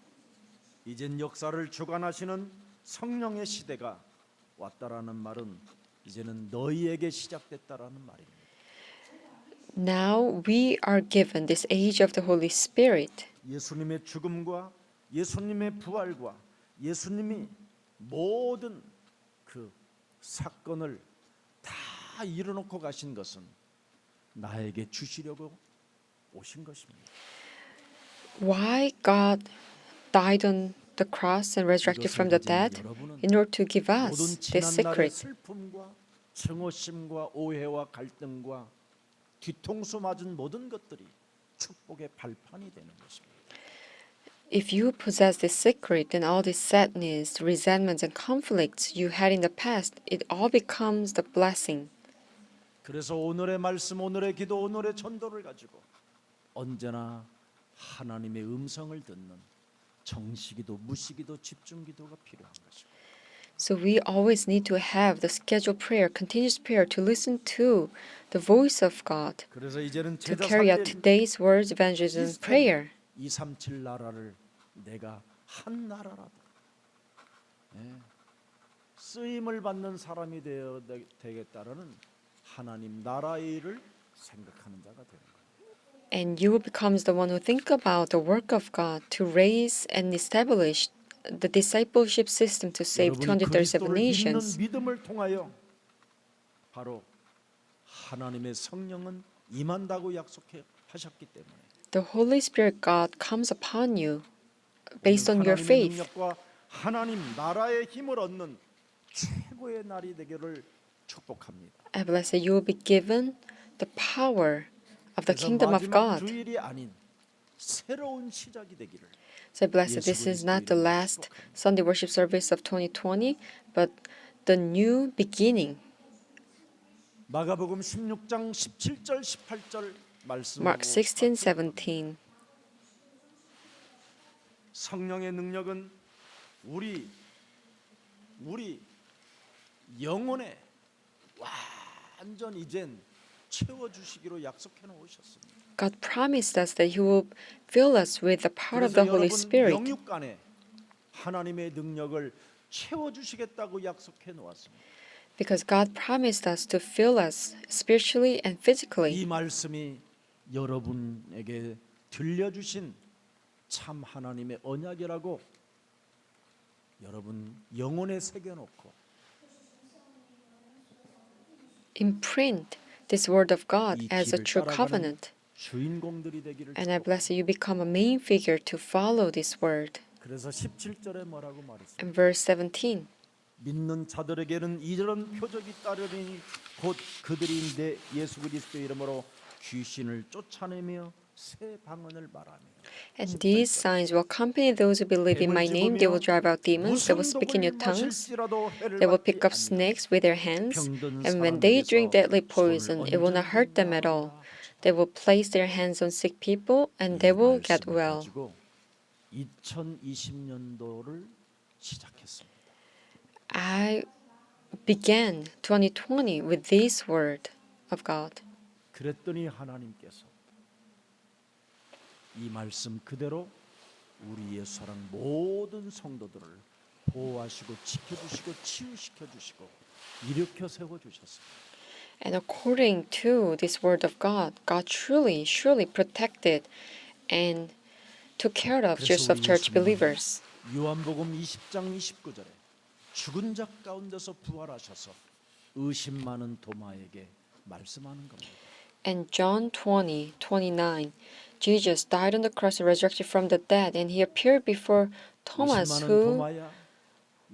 이젠 역사를 주관하시는 성령의 시대가 왔다라는 말은 이제는 너희에게 시작됐다라는 말입니다. Now we are given this age of the Holy Spirit. 예수님의 죽음과 예수님의 부활과 예수님이 모든 그 사건을 다 이뤄놓고 가신 것은 나에게 주시려고 오신 것입니다. Why God died on the cross and resurrected from the dead? In order to give us 모든 this 지난 날의 secret. 슬픔과 증오심과 오해와 갈등과 뒤통수 맞은 모든 것들이 축복의 발판이 되는 것입니다. If you possess this secret, then all this sadness, resentments, and conflicts you had in the past, it all becomes the blessing. 그래서 오늘의 말씀, 오늘의 기도, 오늘의 전도를 가지고 언제나 하나님의 음성을 듣는 정시기도, 무시기도, 집중기도가 필요한 것이고. So we always need to have the scheduled prayer, continuous prayer to listen to the voice of God, 그래서 이제는 to 제자 carry out 살릴 today's words, evangelism, prayer. 237 나라를 내가 한 나라라도 쓰임을 받는 사람이 되어 되겠다라는 하나님 나라의 일을 생각하는 자가 되는 거예요. And you will become the one who think about the work of God to raise and establish the discipleship system to save 여러분이 237 그리스도를 믿는 nations. 믿음을 통하여 바로 하나님의 성령은 임한다고 약속하셨기 때문에 The Holy Spirit God comes upon you based on your 하나님의 faith. 능력과 하나님 나라의 힘을 얻는 최고의 날이 되기를 축복합니다. I bless that you will be given the power of the 그래서 kingdom of 마지막 God. 주일이 아닌 새로운 시작이 되기를. So I bless that this is not the last Sunday worship service of 2020, but the new beginning. 마가복음 16장 17절 18절 말씀으로 Mark 16, 17. 성령의 능력은 우리 영혼에 완전 이젠 채워 주시기로 약속해 놓으셨습니다. God promised us that He will fill us with the power of 그래서 the Holy 여러분 Spirit. 영육 간에 하나님의 능력을 채워 주시겠다고 약속해 놓았습니다. Because God promised us to fill us spiritually and physically. 이 말씀이 여러분에게 들려주신 참 하나님의 언약이라고 여러분 영혼에 새겨놓고 Imprint this word of God 이 as a 길을 true 따라가는 covenant. 주인공들이 되기를 And I bless 축복합니다. that you become a main figure to follow this word. 그래서 17절에 뭐라고 말했어요? And verse 17. 믿는 자들에게는 이런 표적이 따르니 곧 그들이 내 예수 그리스도의 이름으로 귀신을 쫓아내며 새 방언을 말하며. And these signs will accompany those who believe in my name. They will drive out demons. They will speak in new tongues. They will pick up snakes with their hands. And when they drink deadly poison, it will not hurt them at all. They will place their hands on sick people and they will get well. 2020년도를 시작했습니다. I began 2020 with this word of God. 그랬더니 하나님께서 이 말씀 그대로 우리 예수 사랑 모든 성도들을 보호하시고 지켜주시고 치유시켜 주시고 일으켜 세워 주셨습니다. And according to this word of God, God surely protected and took care of Joseph Church believers. 요한복음 20장 29절에 죽은 자 가운데서 부활하셔서 의심 많은 도마에게 말씀하는 겁니다. And John 20:29, Jesus died on the cross and resurrected from the dead, and he appeared before Thomas, 의심 많은 who, 도마야,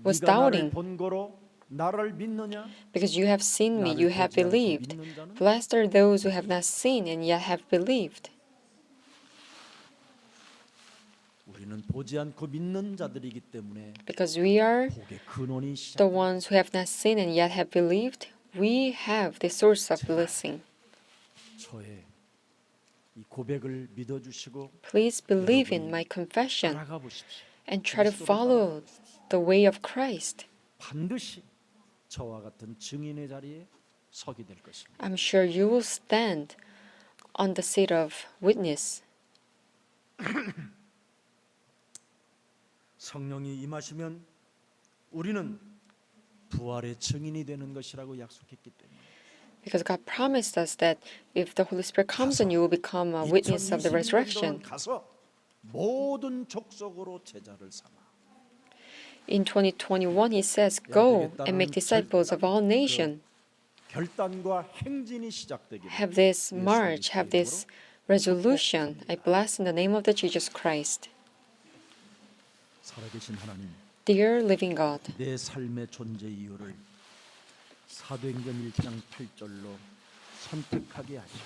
was 네가 나를 doubting. 본 거로 나를 믿느냐? because you have seen me, you have 나를 보지 않고 believed. 믿는 자는 Blessed are those who have not seen and yet have believed. 우리는 보지 않고 믿는 자들이기 때문에 Because we are 복의 근원이 the 시작. ones who have not seen and yet have believed, we have the source of blessing. 저의 이 고백을 믿어주시고 Please believe in my confession 따라가 보십시오. and try to follow the way of Christ. 반드시 저와 같은 증인의 자리에 서게 될 것입니다. I'm sure you will stand on the seat of witness. 성령이 임하시면 우리는 부활의 증인이 되는 것이라고 약속했기 때문에 Because God promised us that if the Holy Spirit comes on you, will become a witness of the 2021년도는 resurrection. 가서 모든 족속으로 제자를 삼아 In 2021, He says, "Go and make disciples of all nations." 결단과 행진이 시작되기를 Have this march, have this resolution. I bless in the name of the Jesus Christ. 살아계신 하나님, Dear living God, 내 삶의 존재 이유를 사도행전 1장 8절로 선택하게 하시고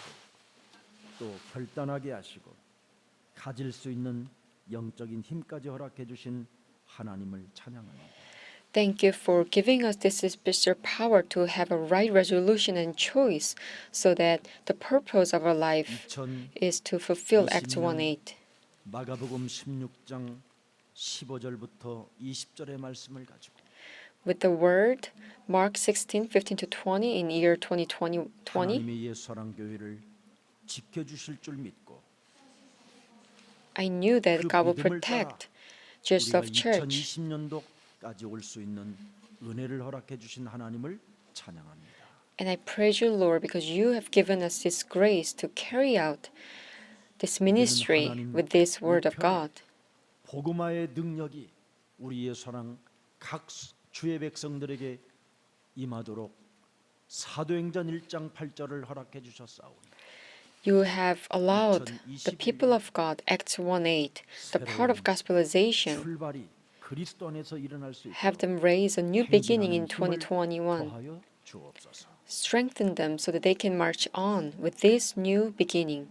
또 결단하게 하시고 가질 수 있는 영적인 힘까지 허락해 주신 하나님을 찬양합니다. thank you for giving us this special power to have a right resolution and choice so that the purpose of our life is to fulfill Acts 1:8. 마가복음 16장 15절부터 20절의 말씀을 가지고 With the word, Mark 16:15-20 in year 2020, 하나님의 예수사랑교회를 지켜주실 줄 믿고 I knew that 그 God would 믿음을 따라 protect Jesus 우리가 of Church. 2020년도까지 올 수 있는 은혜를 허락해 주신 하나님을 찬양합니다. And I praise you, Lord, because you have given us this grace to carry out this ministry with this word of God. 복음화의 능력이 우리의 사랑 각 주의 백성들에게 임하도록 사도행전 1장 8절을 허락해 주셨사오니 You have allowed the people of God, Acts 1:8, the part of gospelization, 출발이 그리스도 안에서 일어날 수 have 있도록 them raise a new beginning in 힘을 2021. 더하여 주옵소서. Strengthen them so that they can march on with this new beginning.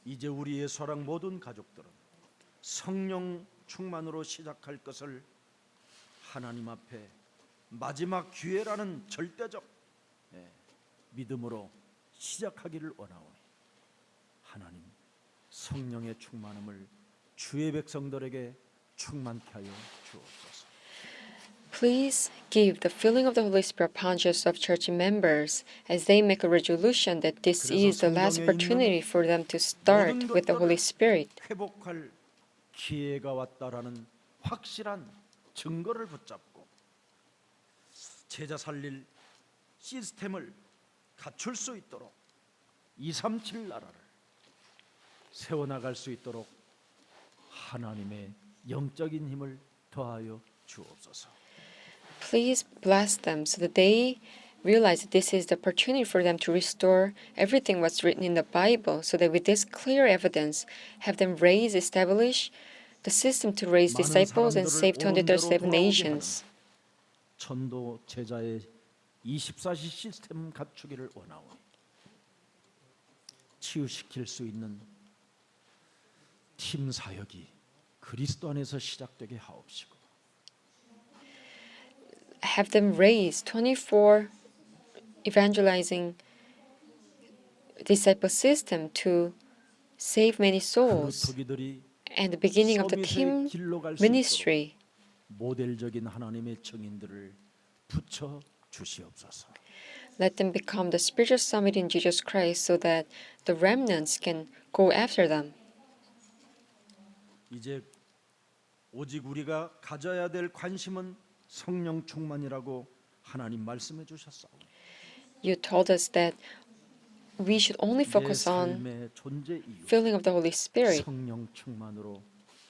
이제 우리의 사랑 모든 가족들은 성령 충만으로 시작할 것을 하나님 앞에 마지막 기회라는 절대적 믿음으로 시작하기를 원하오니 하나님 성령의 충만함을 주의 백성들에게 충만케 하여 주옵소서. Please give the filling of the Holy Spirit upon Joseph Church members as they make a resolution that this is the last opportunity for them to start with the Holy Spirit. 회복할 기회가 왔다라는 확실한 증거를 붙잡고 제자 살릴 시스템을 갖출 수 있도록 237 나라를 세워나갈 수 있도록 하나님의 영적인 힘을 더하여 주옵소서. Please bless them so that they realize that this is the opportunity for them to restore everything what's written in the Bible, so that with this clear evidence, have them raise, establish the system to raise disciples and save 237 nations. 전도 제자의 24시 시스템 갖추기를 원하오니 치유시킬 수 있는 팀 사역이 그리스도 안에서 시작되게 하옵시고 Have them raise 24 evangelizing disciple system to save many souls, 그루터기들이 and the beginning of the team 길로 갈 수 있도록 ministry. 모델적인 하나님의 증인들을 붙여 주시옵소서. Let them become the spiritual summit in Jesus Christ so that the remnants can go after them. 이제 오직 우리가 가져야 될 관심은 성령 충만이라고 하나님 말씀해 주셨사오니 You told us that we should only 내 focus on 삶의 존재 이유 filling of the Holy Spirit. 성령 충만으로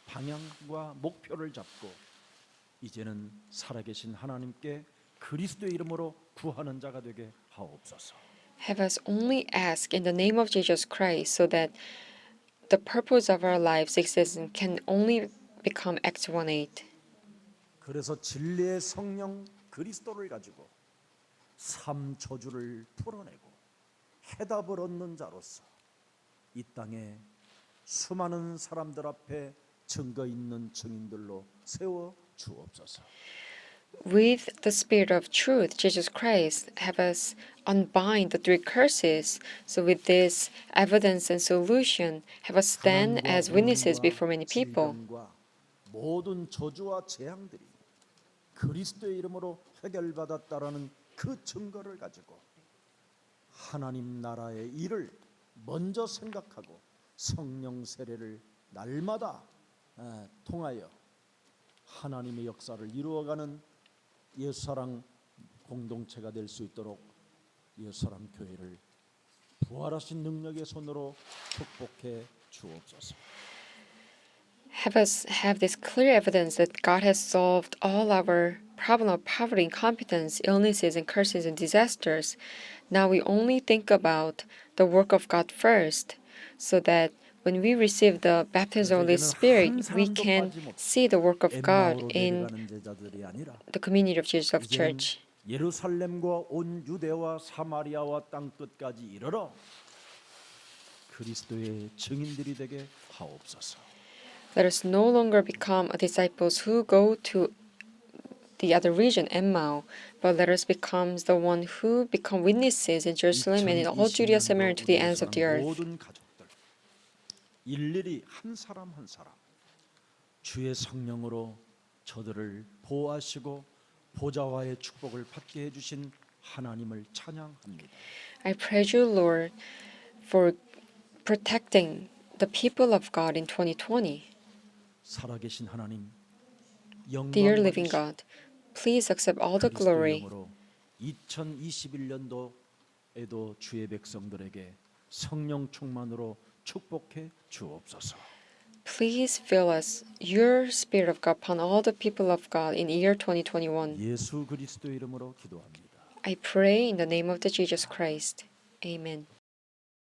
방향과 목표를 잡고 이제는 살아계신 하나님께 그리스도의 이름으로 구하는 자가 되게 하옵소서. Have us only ask in the name of Jesus Christ so that the purpose of our lives exists can only become Acts 1:8. 그래서 진리의 성령 그리스도를 가지고 삶 저주를 풀어내고 해답을 얻는 자로서 이 땅에 수많은 사람들 앞에 증거 있는 증인들로 세워 주옵소서. With the Spirit of truth, Jesus Christ, have us unbind the three curses. So with this evidence and solution, have us stand as witnesses before many people. 질병과 모든 저주와 재앙들이 그리스도의 이름으로 해결받았다라는 그 증거를 가지고 하나님 나라의 일을 먼저 생각하고 성령 세례를 날마다 통하여 하나님의 역사를 이루어가는 예수사랑 공동체가 될 수 있도록 예수사랑 교회를 부활하신 능력의 손으로 축복해 주옵소서. Have us have this clear evidence that God has solved all our problem of poverty, incompetence, illnesses, and curses and disasters. Now we only think about the work of God first, so that when we receive the baptism of the Holy Spirit, we can see the work of God in the community of Jesus of Church. 예루살렘과 온 유대와 사마리아와 땅 끝까지 이르러 그리스도의 증인들이 되게 하옵소서. Let us no longer become disciples who go to the other region, Emau, but let us become the one who become witnesses in Jerusalem and in all Judea, Samaria, and to the ends of the earth. 모든 가족들 일일이 한 사람 한 사람 주의 성령으로 저들을 보호하시고 보좌와의 축복을 받게 해주신 하나님을 찬양합니다. I praise you, Lord, for protecting the people of God in 2020. 살아계신 하나님, Dear living 영광 God, please accept all the glory. 2021년도에도 주의 백성들에게 성령 충만으로 축복해 주옵소서. Please fill us, your Spirit of God, upon all the people of God in year 2021. 예수 그리스도 이름으로 기도합니다. I pray in the name of the Jesus Christ. Amen.